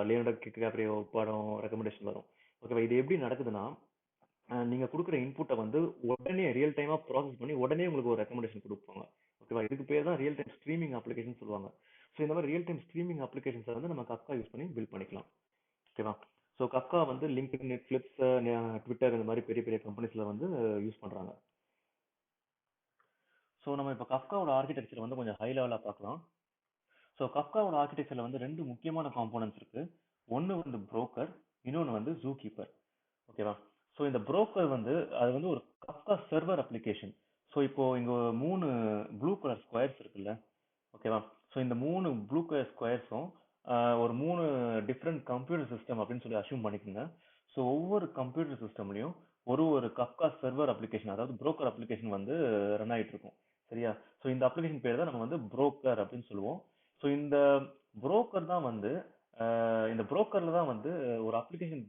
லியோனார்டோ டிகாப்ரியோ படம் ரெக்கமெண்டேஷன் வரும். ஓகேவா? இது எப்படி நடக்குதுன்னா, நீங்க கொடுக்குற இன்புட்டை வந்து உடனே ரியல் டைமா ப்ராசஸ் பண்ணி உடனே உங்களுக்கு ஒரு ரெக்கமெண்டேஷன் கொடுப்பாங்க. ஓகேவா? இதுக்கு பேர் தான் ரியல் டைம் ஸ்ட்ரீமிங் அப்ளிகேஷன் சொல்லுவாங்க. ஸோ இந்த மாதிரி ரியல் டைம் ஸ்ட்ரீமிங் அப்ளிகேஷன்ஸை வந்து நம்ம கஃப்கா யூஸ் பண்ணி பில்ட் பண்ணிக்கலாம். ஓகேவா? ஸோ கஃப்கா வந்து லிங்க்டின், நெட்ஃபிளிக்ஸ், ட்விட்டர் இந்த மாதிரி பெரிய பெரிய கம்பெனிஸ்ல வந்து யூஸ் பண்றாங்க. ஸோ நம்ம இப்போ கஃப்காவோட ஆர்கிடெக்சர் வந்து கொஞ்சம் ஹை லெவலா பார்க்கலாம். ஸோ கஃப்காவோட ஆர்கிடெக்சர்ல வந்து ரெண்டு முக்கியமான காம்போனன்ட்ஸ் இருக்கு. ஒன்னு வந்து புரோக்கர், இன்னொன்னு வந்து ஜூ கீப்பர். ஓகேவா? ஸோ இந்த புரோக்கர் வந்து அது வந்து ஒரு கஃப்கா சர்வர் அப்ளிகேஷன். ஸோ இப்போ இங்க மூணு ப்ளூ கலர் ஸ்கொயர்ஸ் இருக்குல்ல, ஓகேவா? ஸோ இந்த மூணு ப்ளூ கலர் ஸ்கொயர்ஸும் ஒரு மூணு டிஃப்ரெண்ட் கம்ப்யூட்டர் சிஸ்டம் அப்படின்னு சொல்லி அசியூம் பண்ணிக்கோங்க. ஸோ ஒவ்வொரு கம்ப்யூட்டர் சிஸ்டம்லையும் ஒரு ஒரு கஃப்கா சர்வர் அப்ளிகேஷன், அதாவது புரோக்கர் அப்ளிகேஷன் வந்து ரன் ஆயிட்டு இருக்கும். சரியா? ஸோ இந்த அப்ளிகேஷன் பேர் தான் நம்ம வந்து புரோக்கர் அப்படின்னு சொல்லுவோம். ஸோ புரோக்கர் தான் வந்து இந்த புரோக்கர்ல தான் வந்து ஒரு அப்ளிகேஷன்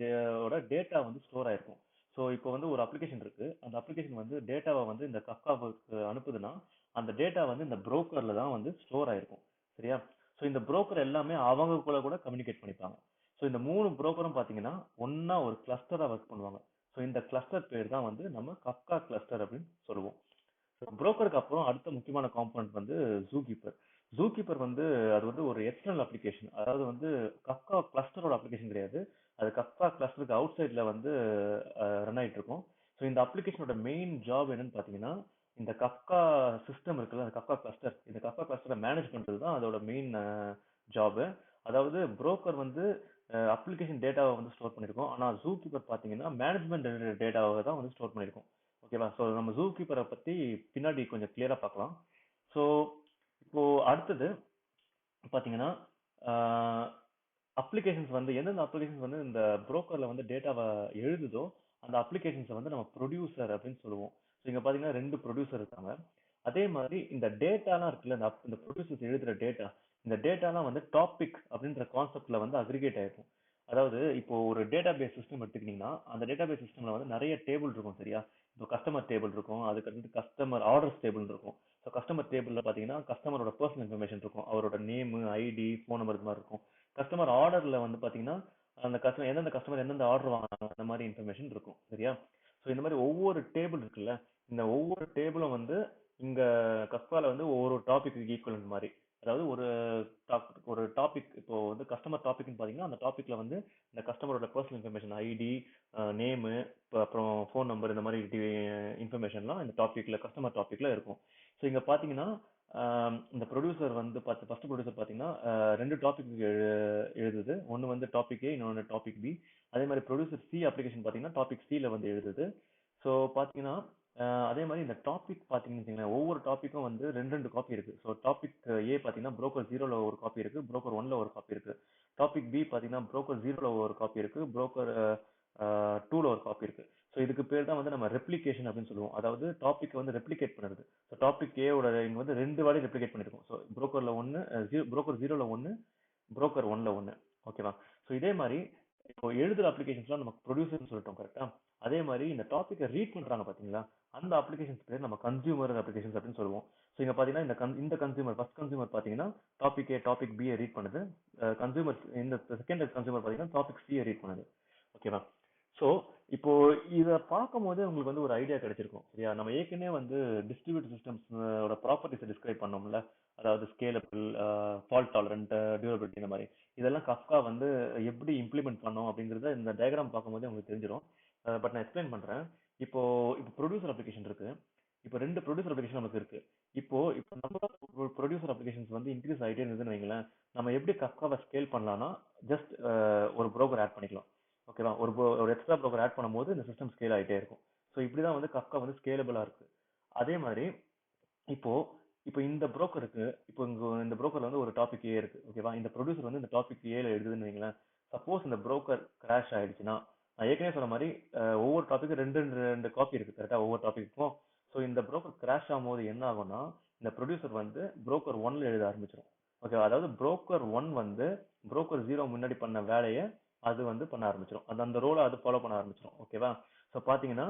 ஓட டேட்டா வந்து ஸ்டோர் ஆயிருக்கும். ஸோ இப்போ வந்து ஒரு அப்ளிகேஷன் இருக்கு. அந்த அப்ளிகேஷன் வந்து டேட்டாவை வந்து இந்த கஃப்காவுக்கு அனுப்புதுன்னா அந்த டேட்டா வந்து இந்த புரோக்கர்ல தான் வந்து ஸ்டோர் ஆயிருக்கும். சரியா? ஸோ இந்த புரோக்கர் எல்லாமே அவங்க கூட கம்யூனிகேட் பண்ணிப்பாங்க. ஸோ இந்த 3 புரோக்கரும் பாத்தீங்கன்னா ஒண்ணா ஒரு கிளஸ்டரா ஒர்க் பண்ணுவாங்க. ஸோ இந்த கிளஸ்டர் பேர் தான் வந்து நம்ம கஃப்கா கிளஸ்டர் அப்படின்னு சொல்லுவோம். புரோக்கருக்கு அப்புறம் அடுத்த முக்கியமான காம்பனன்ட் வந்து ஜூ கீப்பர். ஜூ கீப்பர் வந்து அது வந்து ஒரு எக்ஸ்டர்னல் அப்ளிகேஷன். அதாவது வந்து கஃப்கா கிளஸ்டரோட அப்ளிகேஷன் கிடையாது. அது கஃப்கா கிளஸ்டருக்கு அவுட் சைட்ல வந்து ரன் ஆயிட்டு இருக்கும். ஸோ இந்த அப்ளிகேஷனோட மெயின் ஜாப் என்னன்னு பாத்தீங்கன்னா இந்த கஃப்கா சிஸ்டம் இருக்குல்ல, அந்த கஃப்கா கிளஸ்டர், இந்த கஃப்கா கிளஸ்டரை மேனேஜ் பண்றது தான் அதோட மெயின் ஜாப். அதாவது புரோக்கர் வந்து அப்ளிகேஷன் டேட்டாவை வந்து ஸ்டோர் பண்ணிருக்கோம். ஆனா ஜூ கீப்பர் பாத்தீங்கன்னா மேனேஜ்மெண்ட் டேட்டாவை தான் வந்து ஸ்டோர் பண்ணிருக்கோம். ஓகேவா? ஸோ நம்ம ஜூ கீப்பரை பத்தி பின்னாடி கொஞ்சம் கிளியரா பார்க்கலாம். ஸோ இப்போ அடுத்தது பாத்தீங்கன்னா அப்ளிகேஷன்ஸ் வந்து எந்தெந்த அப்ளிகேஷன்ஸ் வந்து இந்த புரோக்கர்ல வந்து டேட்டாவை எழுதுதோ அந்த அப்ளிகேஷன்ஸை வந்து நம்ம ப்ரொடியூசர் அப்படின்னு சொல்லுவோம். ஸோ இங்க பாத்தீங்கன்னா 2 ப்ரொடியூசர் இருக்காங்க. அதே மாதிரி இந்த டேட்டாலாம் இருக்குல்ல, இந்த ப்ரொடியூசர்ஸ் எழுதுற டேட்டா, இந்த டேட்டாலாம் வந்து டாபிக் அப்படின்ற கான்செப்ட்ல வந்து அக்ரிகேட் ஆயிருக்கும். அதாவது இப்போ ஒரு டேட்டா பேஸ் சிஸ்டம் எடுத்துக்கிட்டீங்கன்னா அந்த டேட்டா பேஸ் சிஸ்டம்ல வந்து நிறைய டேபிள் இருக்கும். சரியா? இப்போ கஸ்டமர் டேபிள் இருக்கும், அதுக்கு அடுத்து கஸ்டமர் ஆர்டர்ஸ் டேபிள் இருக்கும். ஸோ கஸ்டமர் டேபிள்ல பாத்தீங்கன்னா கஸ்டமரோட பர்சனல் இன்ஃபர்மேஷன் இருக்கும், அவரோட நேம், ஐடி, ஃபோன் நம்பர் இது மாதிரி இருக்கும். கஸ்டமர் ஆர்டர்ல வந்து பாத்தீங்கன்னா அந்த கஸ்டமர் எந்தெந்த கஸ்டமர் எந்தெந்த ஆர்டர் வாங்கினாங்க அந்த மாதிரி இன்ஃபர்மேஷன் இருக்கும். சரியா? ஸோ இந்த மாதிரி ஒவ்வொரு டேபிள் இருக்குல்ல, இந்த ஒவ்வொரு டேபிளும் வந்து இங்க கஸ்பால வந்து ஒவ்வொரு டாபிக் ஈக்குவலன்ட் மாதிரி. அதாவது ஒரு டாபிக் இப்போ வந்து கஸ்டமர் டாபிக்னு பாத்தீங்கன்னா அந்த டாபிக்ல வந்து இந்த கஸ்டமரோட பர்சனல் இன்ஃபர்மேஷன், ஐடி, நேமு, அப்புறம் ஃபோன் நம்பர், இந்த மாதிரி இன்ஃபர்மேஷன்லாம் இந்த டாபிக்ல கஸ்டமர் டாபிக்ல இருக்கும். ஸோ இங்க பாத்தீங்கன்னா இந்த ப்ரொடியூசர் வந்து ஃபர்ஸ்ட் ப்ரொடியூசர் பாத்தீங்கன்னா 2 டாபிக் எழுதுது. ஒன்னு வந்து டாபிக் ஏ, இன்னொன்னு டாபிக் பி. அதே மாதிரி ப்ரொடியூசர் சி அப்ளிகேஷன் பாத்தீங்கன்னா டாபிக் சி ல வந்து எழுதுது. ஸோ பாத்தீங்கன்னா அதே மாதிரி இந்த டாபிக் பாத்தீங்கன்னு வச்சுக்கோங்களேன், ஒவ்வொரு டாபிக்கும் வந்து 2 காப்பி இருக்கு. ஸோ டாபிக் ஏ பாத்தீங்கன்னா புரோக்கர் 0ல ஒரு காப்பி இருக்கு, புரோக்கர் 1ல ஒரு காப்பி இருக்கு. டாபிக் பி பாத்தீங்கன்னா புரோக்கர் 0ல ஒரு காப்பி இருக்கு, புரோக்கர் 2ல ஒரு காப்பி இருக்கு. ஸோ இதுக்கு பேர் தான் வந்து நம்ம ரெப்ளிகேஷன் அப்படின்னு சொல்லுவோம். அதாவது டாபிக் வந்து ரெப்ளிகேட் பண்ணுறது. ஸோ டாபிக் ஏவோட இங்க வந்து 2 வாட்டி ரெப்ளிகேட் பண்ணிருக்கோம். ஸோ புரோக்கர்ல ஒன்னு, புரோக்கர் 0ல ஒன்னு, புரோக்கர் 1ல ஒன்னு. ஓகேவா? ஸோ இதே மாதிரி இப்போ எழுதுற அப்ளிகேஷன்ஸ்லாம் நமக்கு ப்ரொடியூசர்னு சொல்லிட்டோம். கரெக்டா? அதே மாதிரி இந்த டாபிக்கை ரீட் பண்றாங்க பாத்தீங்களா, அந்த அப்ளிகேஷன்ஸ் பேர் நம்ம கன்சியூமர் அப்ளிகேஷன்ஸ் அப்படின்னு சொல்லுவோம். ஸோ இங்க பாத்தீங்கன்னா இந்த கன்சியூமர், ஃபர்ஸ்ட் கன்சியூமர் பாத்தீங்கன்னா டாபிக் ஏ டாபிக் பி ரீட் பண்ணுது. கன்சியூமர் இந்த செகண்ட் கன்சியூமர் பாத்தீங்கன்னா டாபிக் சி ரீட் பண்ணுது. ஓகேவா? ஸோ இப்போ இத பார்க்கும்போது உங்களுக்கு வந்து ஒரு ஐடியா கிடைச்சிருக்கும். சரியா? நம்ம ஏற்கனவே வந்து டிஸ்ட்ரிபியூட்டட் சிஸ்டம்ஸோட ப்ராப்பர்ட்டிஸை டிஸ்கிரைப் பண்ணோம்ல. அதாவது ஸ்கேலபிள், ஃபால்ட் டாலரண்ட், டியூரபிலிட்டி, இந்த மாதிரி இதெல்லாம் கஃப்கா வந்து எப்படி இம்ப்ளிமெண்ட் பண்ணோம் அப்படிங்கறத இந்த டயக்ராம் பார்க்கும்போது உங்களுக்கு தெரிஞ்சிடும். பட் நான் எக்ஸ்பிளைன் பண்றேன். இப்போ இப்போ ப்ரொடியூசர் அப்ளிகேஷன் இருக்கு. இப்போ 2 ப்ரொடியூசர் அப்ளிகேஷன் நமக்கு இருக்கு. இப்போ நம்ம ப்ரொடியூசர் அப்ளிகேஷன்ஸ் வந்து இன்க்ரீஸ் ஆகிட்டே இருந்ததுன்னு வைங்களேன், நம்ம எப்படி கஃப்காவை ஸ்கேல் பண்ணலாம்னா ஜஸ்ட் ஒரு ப்ரோக்கர் ஆட் பண்ணிக்கலாம். ஓகேவா? ஒரு எக்ஸ்ட்ரா ப்ரோக்கர் ஆட் பண்ணும்போது இந்த சிஸ்டம் ஸ்கேல் ஆகிட்டே இருக்கும். ஸோ இப்படிதான் வந்து கஃப்கா வந்து ஸ்கேலபிளா இருக்கு. அதே மாதிரி இப்போ இப்போ இந்த புரோக்கருக்கு, இப்போ இந்த புரோக்கர்ல வந்து ஒரு டாபிக் ஏ இருக்கு. ஓகேவா? இந்த ப்ரொடியூசர் வந்து இந்த டாபிக் ஏல எழுதுன்னு வைங்களேன். சப்போஸ் இந்த புரோக்கர் கிராஷ் ஆயிடுச்சுன்னா, நான் ஏற்கனவே சொன்ன மாதிரி ஒவ்வொரு டாபிக்கும் ரெண்டு காப்பி இருக்கு. கரெக்டா? ஒவ்வொரு டாபிக்கும். ஸோ இந்த புரோக்கர் கிராஷ் ஆகும்போது என்ன ஆகும்னா இந்த ப்ரொடியூசர் வந்து புரோக்கர் 1ல எழுத ஆரம்பிச்சிடும். ஓகேவா? அதாவது புரோக்கர் 1 வந்து புரோக்கர் 0 முன்னாடி பண்ண வேலையை அது வந்து பண்ண ஆரம்பிச்சிடும். அது அந்த ரோலை அது ஃபாலோ பண்ண ஆரம்பிச்சிடும். ஓகேவா? ஸோ பாத்தீங்கன்னா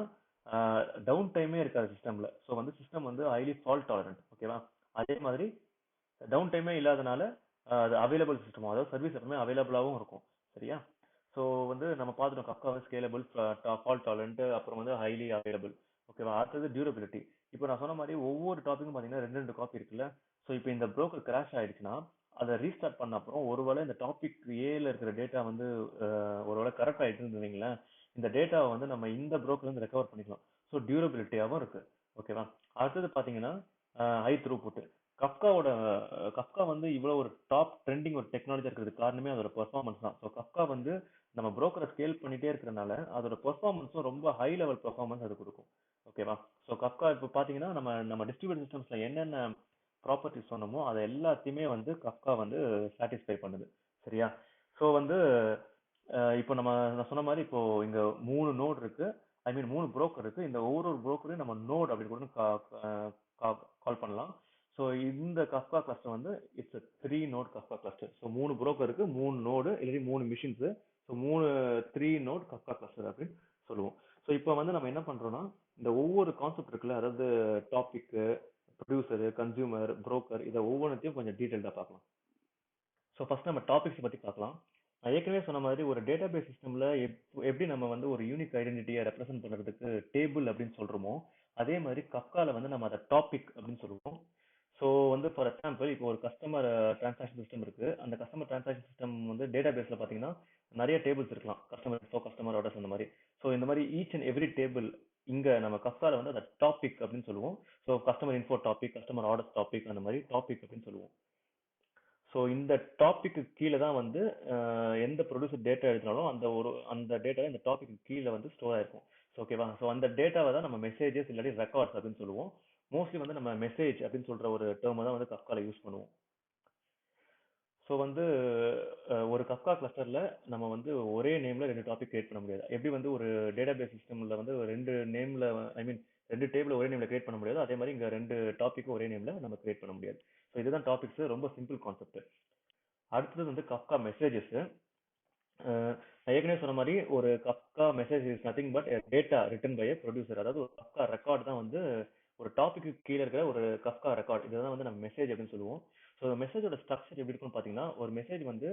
டவுன் டைமே இருக்காது சிஸ்டம்ல. ஸோ வந்து சிஸ்டம் வந்து ஹைலி ஃபால்ட் டாலரண்ட். ஓகேவா? அதே மாதிரி டவுன் டைமே இல்லாதனால அது அவைலபிள் சிஸ்டம், அதாவது சர்வீஸ் எப்பவுமே அவைலபிளாகவும் இருக்கும். சரியா? ஸோ வந்து நம்ம பார்த்துட்டோம் கஃப்கா ஸ்கேலபிள், ஃபால்ட் டாலரண்ட், அப்புறம் வந்து ஹைலி அவைலபிள். ஓகேவா? அடுத்தது டியூரபிலிட்டி. இப்போ நான் சொன்ன மாதிரி ஒவ்வொரு டாபிக்கும் பார்த்தீங்கன்னா 2 காப்பி இருக்குல்ல. ஸோ இப்போ இந்த புரோக்கர் கிராஷ் ஆயிடுச்சுன்னா அதை ரீஸ்டார்ட் பண்ண அப்புறம் ஒருவேளை இந்த டாபிக் ஏல இருக்கிற டேட்டா வந்து ஒருவேளை கரெக்ட் ஆயிட்டு இருந்தீங்களேன், இந்த டேட்டாவை வந்து நம்ம இந்த புரோக்கர்ல இருந்து ரெக்கவர் பண்ணிக்கலாம். ஸோ டியூரபிலிட்டியாகவும் இருக்கு. ஓகேவா? அடுத்தது பாத்தீங்கன்னா ஹை த்ரூபுட். கஃப்காவோட கஃப்கா வந்து இவ்வளவு ஒரு டாப் ட்ரெண்டிங் ஒரு டெக்னாலஜி இருக்கிறதுக்கு காரணமே அதோட பெர்ஃபார்மன்ஸ் தான். ஸோ கஃப்கா வந்து நம்ம புரோக்கரை ஸ்கேல் பண்ணிட்டே இருக்கிறனால அதோட பெர்ஃபார்மன்ஸும் ரொம்ப ஹை லெவல் பெர்ஃபார்மன்ஸ் அது கொடுக்கும். ஓகேவா? ஸோ கஃப்கா இப்போ பாத்தீங்கன்னா நம்ம டிஸ்ட்ரிபியூட் சிஸ்டம்ஸ்ல என்னென்ன ப்ராப்பர்ட்டிஸ் சொன்னோமோ அதை எல்லாத்தையுமே வந்து கஃப்கா வந்து சாட்டிஸ்ஃபை பண்ணுது. சரியா? ஸோ வந்து இப்போ நான் சொன்ன மாதிரி இப்போ இங்க 3 நோட் இருக்கு. ஐ மீன் 3 புரோக்கர் இருக்கு. இந்த ஒவ்வொரு புரோக்கரையும் நம்ம நோட் அப்படின்னு கூட கால் பண்ணலாம். ஸோ இந்த கஃப்கா கிளஸ்டர் வந்து it's 3 node Kafka cluster. So 3 broker இருக்கு, 3 நோடு, இல்லாட்டி 3 machines. So 3 node Kafka cluster அப்படின்னு சொல்லுவோம். ஸோ இப்போ இருக்குல்ல, அதாவது டாபிக், ப்ரொடியூசர், கன்சியூமர், புரோக்கர், இதை ஒவ்வொன்றத்தையும் கொஞ்சம் டீட்டெயில்டாக பார்க்கலாம். ஸோ ஃபர்ஸ்ட் நம்ம டாபிக்ஸ் பற்றி பார்க்கலாம். நான் ஏற்கனவே சொன்ன மாதிரி ஒரு டேட்டாபேஸ் சிஸ்டம்ல எப்படி நம்ம வந்து ஒரு யூனிக் ஐடென்டிட்டியை ரெப்ரசென்ட் பண்றதுக்கு டேபிள் அப்படின்னு சொல்றோமோ, அதே மாதிரி கப்கால வந்து நம்ம அதை டாபிக் அப்படின்னு சொல்லுவோம். ஸோ வந்து ஃபார் எக்ஸாம்பிள் இப்போ ஒரு கஸ்டமர் டிரான்சாக்ஷன் சிஸ்டம் இருக்கு. அந்த கஸ்டமர் டிரான்சாக்ஷன் சிஸ்டம் வந்து டேட்டாபேஸ்ல பாத்தீங்கன்னா நிறைய டேபிள்ஸ் இருக்கலாம், கஸ்டமர் இன்ஃபோ, கஸ்டமர் ஆர்டர்ஸ், அந்த மாதிரி. ஸோ இந்த மாதிரி ஈச் அண்ட் எவ்ரி டேபிள் இங்க நம்ம கப்கால வந்து அதை டாபிக் அப்படின்னு சொல்லுவோம். So customer info topic, customer orders topic, அந்த மாதிரி டாபிக் அப்படின்னு சொல்லுவோம். ஸோ இந்த டாபிக்கு கீழே தான் வந்து எந்த ப்ரொடியூசர் டேட்டா எழுதினாலும் அந்த டேட்டா இந்த டாபிக்கு கீழே வந்து ஸ்டோர் ஆயிருக்கும். ஸோ ஓகேவா? ஸோ அந்த டேட்டாவை தான் நம்ம மெசேஜஸ் இல்லாட்டி ரெக்கார்ட்ஸ் அப்படின்னு சொல்லுவோம். மோஸ்ட்லி வந்து நம்ம மெசேஜ் அப்படின்னு சொல்ற ஒரு டேர்மை தான் வந்து கப்கால யூஸ் பண்ணுவோம். ஸோ வந்து ஒரு கப்கா கிளஸ்டர்ல நம்ம வந்து ஒரே நேம்ல ரெண்டு டாபிக் கிரியேட் பண்ண முடியாது. எப்படி வந்து ஒரு டேட்டாபேஸ் சிஸ்டம்ல வந்து ரெண்டு நேம்ல, ஐ மீன் ரெண்டு டேபிள் ஒரே நேம்ல கிரியேட் பண்ண முடியாது, அதே மாதிரி இங்க ரெண்டு டாபிக்கும் ஒரே நேம்ல நம்ம கிரியேட் பண்ண முடியாது. ஸோ இதுதான் டாபிக்ஸ், ரொம்ப சிம்பிள் கான்செப்ட். அடுத்தது வந்து கப்கா மெசேஜஸ். நான் ஏற்கனவே சொன்ன மாதிரி ஒரு Kafka message is nothing but data written by producer. அதாவது ஒரு கப்கா ரெக்கார்ட் தான் வந்து ஒரு டாபிக்கு கீழே இருக்கிற ஒரு கப்கா ரெக்கார்ட். இதுதான் வந்து நம்ம மெசேஜ் அப்படின்னு சொல்லுவோம். ஸோ மெசேஜோட ஸ்ட்ரக்சர் எப்படி இருக்கும்னு பார்த்தீங்கன்னா, ஒரு மெசேஜ் வந்து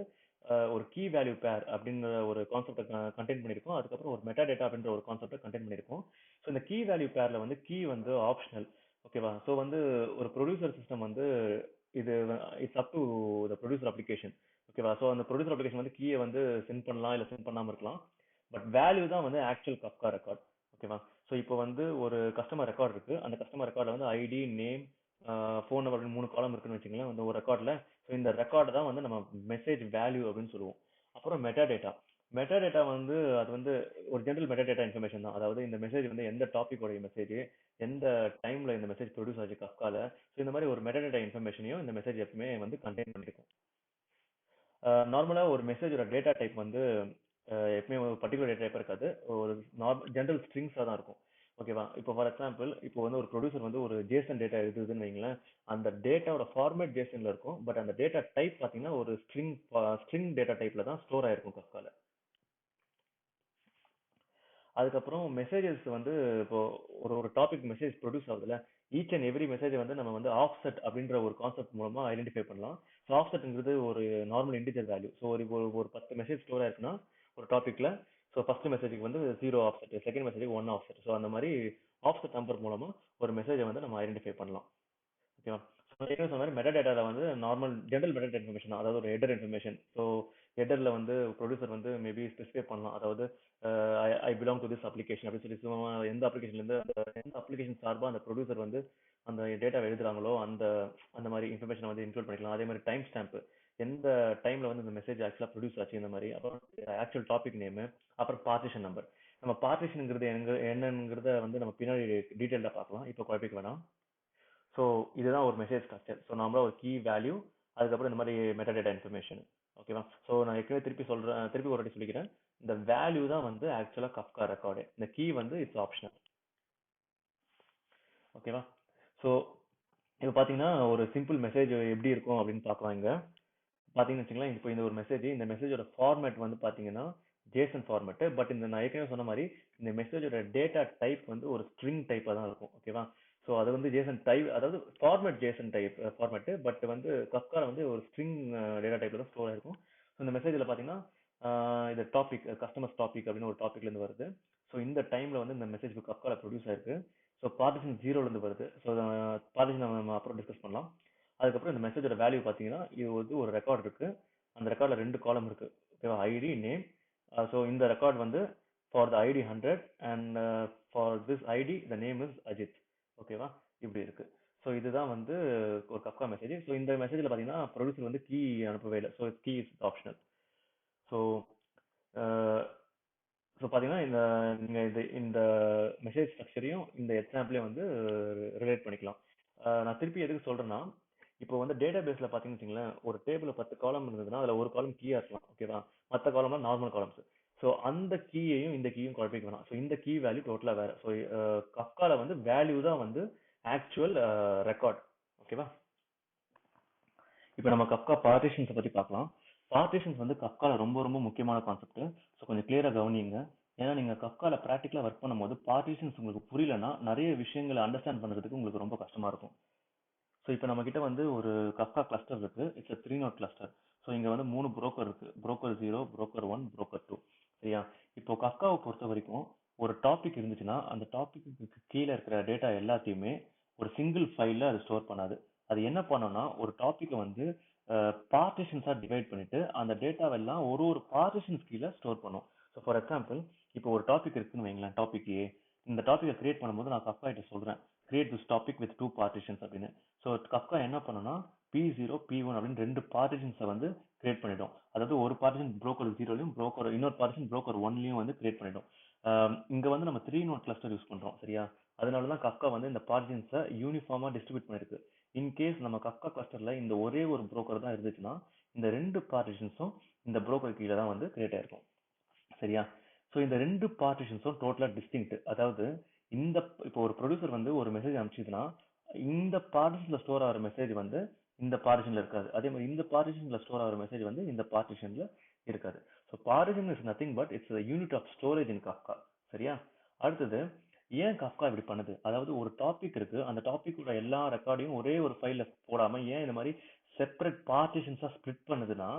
ஒரு கீ வேல்யூ பேர் அப்படின்ற ஒரு கான்செப்டை கண்டெயின் பண்ணியிருக்கோம். அதுக்கப்புறம் ஒரு மெட்டா டேட்டா அப்படின்ற ஒரு கான்செப்டை கண்டெயின் பண்ணியிருக்கோம். ஸோ இந்த கீ வேல்யூ பேர்ல வந்து கீ வந்து ஆப்ஷனல். ஓகேவா? ஸோ வந்து ஒரு ப்ரொடியூசர் சிஸ்டம் வந்து இது it's up to the producer application. ஓகேவா? ஸோ அந்த ப்ரொடியூசர் அப்ளிகேஷன் வந்து கீயை வந்து சென்ட் பண்ணலாம் இல்லை சென்ட் பண்ணாமல் இருக்கலாம். பட் வேல்யூ தான் வந்து ஆக்சுவல் கப்கா ரெக்கார்ட். ஓகேவா? ஸோ இப்போ வந்து ஒரு கஸ்டமர் ரெக்கார்ட் இருக்கு. அந்த கஸ்டமர் ரெக்கார்டில் வந்து ஐடி, நேம், ஃபோன் நம்பர் அப்படின்னு 3 காலம் இருக்குன்னு வச்சுங்களேன் அந்த ஒரு ரெக்கார்டில். ஸோ இந்த ரெக்கார்டு தான் வந்து நம்ம மெசேஜ் வேல்யூ அப்படின்னு சொல்லுவோம். அப்புறம் மெட்டா டேட்டா. மெட்டா டேட்டா வந்து அது வந்து ஒரு ஜென்ரல் மெட்டா டேட்டா இன்ஃபர்மேஷன் தான். அதாவது இந்த மெசேஜ் வந்து எந்த டாபிக் மெசேஜ், எந்த டைம்ல இந்த மெசேஜ் ப்ரொடியூஸ் ஆச்சு கப்கால. ஸோ இந்த மாதிரி ஒரு மெட்டா டேட்டா இன்ஃபர்மேஷனையும் இந்த மெசேஜ் எப்பவுமே வந்து கண்டெயின் பண்ணிருக்கும். நார்மலா ஒரு மெசேஜோட டேட்டா டைப் வந்து எப்பவுமே ஒரு பர்டிகுலர் டேட்டா டைப் இருக்காது. ஒரு ஜென்ரல் ஸ்ட்ரிங்ஸா தான் இருக்கும். ஓகேவா? இப்போ ஃபார் எக்ஸாம்பிள் இப்போ வந்து ஒரு ப்ரொடியூசர் வந்து ஒரு ஜேசன் டேட்டா எழுதுதுன்னு வைங்களேன். அந்த டேட்டாவோட ஃபார்மேட் ஜேசன்ல இருக்கும். பட் அந்த டேட்டா டைப் பாத்தீங்கன்னா ஒரு ஸ்ட்ரிங் டேட்டா டைப்ல தான் ஸ்டோர் ஆயிருக்கும் கப்கால. அதுக்கப்புறம் மெசேஜஸ் வந்து இப்போ ஒரு ஒரு டாபிக் மெசேஜ் ப்ரொடியூஸ் ஆகுதுல, ஈச் அண்ட் எவ்ரி மெசேஜ் வந்து நம்ம வந்து ஆஃப்செட் அப்படின்ற ஒரு கான்செப்ட் மூலமா ஐடென்டிஃபை பண்ணலாம். ஸோ ஆஃப்செட்ங்கிறது ஒரு நார்மல் இன்டிஜர் வேல்யூ. ஸோ ஒரு ஒரு 10 மெசேஜ் ஸ்டோர் ஆயிருக்குன்னா ஒரு டாபிக்ல, ஸோ ஃபர்ஸ்ட் மெசேஜுக்கு வந்து 0 ஆஃப்செட், செகண்ட் மெசேஜுக்கு 1 ஆஃப்செட். ஸோ அந்த மாதிரி ஆஃப்செட் நம்பர் மூலமா ஒரு மெசேஜை வந்து நம்ம ஐடென்டிஃபை பண்ணலாம். ஓகேவா? ஸோ ஏற்கனவே சொன்ன மாதிரி மெட்டா டேட்டால வந்து நார்மல் ஜென்ரல் மெட்டா இன்ஃபர்மேஷன், அதாவது ஒரு ஹெடர் இன்ஃபர்மேஷன். ஸோ ஹெடர்ல வந்து ப்ரொடியூசர் வந்து மேபி ஸ்பெசிஃபை பண்ணலாம். அதாவது I belong to this application அப்படின்னு சொல்லி சும்மா எந்த அப்ளிகேஷன்ல இருந்து எந்த அப்ளிகேஷன் சார்பா அந்த ப்ரொடியூசர் வந்து அந்த டேட்டாவை எழுதுறாங்களோ அந்த அந்த மாதிரி இன்ஃபர்மேஷன் வந்து இன்க்ளூட் பண்ணிக்கலாம். அதே மாதிரி டைம் ஸ்டாம்ப், எந்த டைம்ல வந்து இந்த மெசேஜ் ஆக்சுவலா ப்ரொடியூஸ் ஆச்சு, இந்த மாதிரி. அப்புறம் ஆக்சுவல் டாபிக் நேம், அப்புறம் பார்ட்டிஷன் நம்பர். நம்ம பார்ட்டிஷன்ங்கிறது என்னங்கிறத வந்து நம்ம பின்னாடி டீட்டெயில்டா பார்க்கலாம், இப்போ குழப்பிக்க வேணாம். ஸோ இதுதான் ஒரு மெசேஜ் ஸ்ட்ரக்சர். ஸோ நாமளா ஒரு கீ வேல்யூ, அதுக்கப்புறம் இந்த மாதிரி மெட்டாடேட்டா இன்ஃபர்மேஷன். ஓகேவா? ஸோ நான் ஏற்கனவே திருப்பி ஒரு வாட்டி சொல்லிக்கிறேன். இந்த வேல்யூ தான் வந்து ஆக்சுவலா கப்கா ரெக்கார்டு. இந்த கீ வந்து இட்ஸ் ஆப்ஷனல். ஓகேவா? ஸோ இப்போ பாத்தீங்கன்னா ஒரு சிம்பிள் மெசேஜ் எப்படி இருக்கும் அப்படின்னு பார்க்கலாம். இங்க பாத்தீங்கன்னு வச்சுங்களேன், இப்போ இந்த ஒரு மெசேஜ், இந்த மெசேஜோட ஃபார்மேட் வந்து பாத்தீங்கன்னா ஜேசன் ஃபார்மேட். பட் இந்த நான் ஏற்கனவே சொன்ன மாதிரி இந்த மெசேஜோட டேட்டா டைப் வந்து ஒரு ஸ்ட்ரிங் டைப்பா தான் இருக்கும். ஓகேவா? ஸோ அது வந்து ஜேசன் டைப், அதாவது format Jason type format. But வந்து கப்கால வந்து ஒரு ஸ்ட்ரிங் டேட்டா டைப்ல தான் ஸ்டோர் ஆயிருக்கும். ஸோ இந்த மெசேஜ்ல பாத்தீங்கன்னா இது டாபிக், கஸ்டமர்ஸ் டாபிக் அப்படின்னு ஒரு டாபிக்ல இருந்து வருது. ஸோ இந்த டைம்ல வந்து இந்த மெசேஜ் கப்கால ப்ரொடியூஸ் ஆயிருக்கு. ஸோ பார்ட்டிஷன் 0ல இருந்து வருது. ஸோ பார்ட்டிஷன் நம்ம அப்புறம் டிஸ்கஸ் பண்ணலாம். அதுக்கப்புறம் இந்த மெசேஜோட வேல்யூ பாத்தீங்கன்னா இது வந்து ஒரு ரெக்கார்ட் இருக்கு. அந்த ரெக்கார்ட்ல 2 காலம் இருக்கு. ஓகேவா? ID, name. ஸோ இந்த ரெக்கார்ட் வந்து for the ID 100 and for this ID the name is Ajith. ஓகேவா? இப்படி இருக்கு. ஸோ இதுதான் வந்து ஒரு கப்கா மெசேஜ். ஸோ இந்த மெசேஜ்ல பாத்தீங்கன்னா ப்ரொடியூசர் வந்து கீ அனுப்பவே இல்லை. So key is optional. So so பாத்தீங்கன்னா நீங்க இந்த மெசேஜ் ஸ்ட்ரக்சரையும் இந்த எக்ஸாம்பிளையும் வந்து ரிலேட் பண்ணிக்கலாம். நான் திருப்பி எதுக்கு சொல்றேன்னா, இப்போ வந்து டேட்டா பேஸ்ல பாத்தீங்கன்னு வச்சுங்களேன், ஒரு டேபிள்ல 10 காலம் இருந்ததுன்னா அதுல ஒரு காலம் கீயா இருக்கலாம். ஓகேவா? மற்ற காலம்லாம் நார்மல் காலம்ஸ். ஸோ அந்த கீயையும் இந்த கீயும் குழப்பிக்க வேணாம். ஸோ இந்த கீ வேல்யூ டோட்டலா வேற. ஸோ கப்கால வந்து வேல்யூ தான் வந்து ஆக்சுவல் ரெக்கார்ட். ஓகேவா? இப்போ நம்ம கப்கா பார்ட்டிஷன்ஸ் பத்தி பார்க்கலாம். பார்ட்டிஷன்ஸ் வந்து கப்கால ரொம்ப ரொம்ப முக்கியமான கான்செப்ட். ஸோ கொஞ்சம் கிளியரா கவனிங்க. ஏன்னா நீங்க கஃப்கால ப்ராக்டிக்கலா ஒர்க் பண்ணும்போது பார்ட்டிஷன்ஸ் உங்களுக்கு புரியலன்னா நிறைய விஷயங்களை அண்டர்ஸ்டாண்ட் பண்றதுக்கு உங்களுக்கு ரொம்ப கஷ்டமா இருக்கும். ஸோ இப்போ நம்ம கிட்ட வந்து ஒரு கஃப்கா கிளஸ்டர் இருக்கு. It's 3 node cluster. ஸோ இங்க வந்து 3 புரோக்கர் இருக்கு. Broker 0, broker 1, broker 2. சரியா? இப்போ கஃப்காவை பொறுத்த வரைக்கும் ஒரு டாபிக் இருந்துச்சுன்னா அந்த டாபிக்கு கீழே இருக்கிற டேட்டா எல்லாத்தையுமே ஒரு சிங்கிள் ஃபைல்ல அது ஸ்டோர் பண்ணாது. அது என்ன பண்ணோம்னா ஒரு டாபிக்கை வந்து பார்ட்டிஷன்ஸா டிவைட் பண்ணிட்டு அந்த டேட்டாவெல்லாம் ஒரு ஒரு பார்ட்டிஷன்ஸ் கீழே ஸ்டோர் பண்ணும். ஸோ ஃபார் எக்ஸாம்பிள் இப்போ ஒரு டாபிக் இருக்குன்னு வைங்களேன், டாபிக் ஏ. இந்த டாபிக்கை கிரியேட் பண்ணும்போது நான் கஃப்கா கிட்ட சொல்றேன் create this topic with 2 partitions அப்படின்னு. ஸோ கஃப்கா என்ன பண்ணுனா P0, P1 அப்படின்னு 2 பார்ட்டிஷன்ஸை வந்து கிரியேட் பண்ணிடும். அதாவது ஒரு பார்ட்டிஷன் புரோக்கர் 0லயும் இன்னொரு பார்ட்டிஷன் புரோக்கர் 1லயும் வந்து கிரியேட் பண்ணிடும். இங்க வந்து நம்ம 3 நோட் கிளஸ்டர் யூஸ் பண்றோம். சரியா? அதனால தான் கஃப்கா வந்து இந்த பார்ட்டிஷன்ஸை யூனிஃபார்மா டிஸ்ட்ரிபியூட் பண்ணிருக்கு. இன்கேஸ் நம்ம கஃப்கா கிளஸ்டர்ல இந்த ஒரே ஒரு புரோக்கர் தான் இருந்துச்சுன்னா இந்த 2 பார்ட்டிஷன்ஸும் இந்த புரோக்கர் கீழே தான் வந்து கிரியேட் ஆயிருக்கும். சரியா? ஸோ இந்த 2 பார்ட்டிஷன்ஸும் டோட்டலா டிஸ்டிங்க்ட். அதாவது இந்த இப்போ ஒரு ப்ரொடியூசர் வந்து ஒரு மெசேஜ் அனுப்பிச்சதுன்னா இந்த பார்ட்டிஷன்ல ஸ்டோர் ஆகிற மெசேஜ் வந்து இந்த பார்ட்டிஷன்ல இருக்காது. அதே மாதிரி இந்த பார்ட்டிஷன்ல ஸ்டோர் ஆகிற மெசேஜ் வந்து இந்த பார்ட்டிஷன்ல இருக்காது. So partition is nothing but it's unit of storage in Kafka. சரியா? அடுத்தது ஏன் கஃப்கா இப்படி பண்ணுது? அதாவது ஒரு டாபிக் இருக்கு, அந்த டாபிக்கோட எல்லா ரெக்கார்டையும் ஒரே ஒரு ஃபைல்ல போடாம ஏன் இந்த மாதிரி செப்பரேட் பார்ட்டிஷன்ஸா ஸ்ப்ளிட் பண்ணுதுன்னா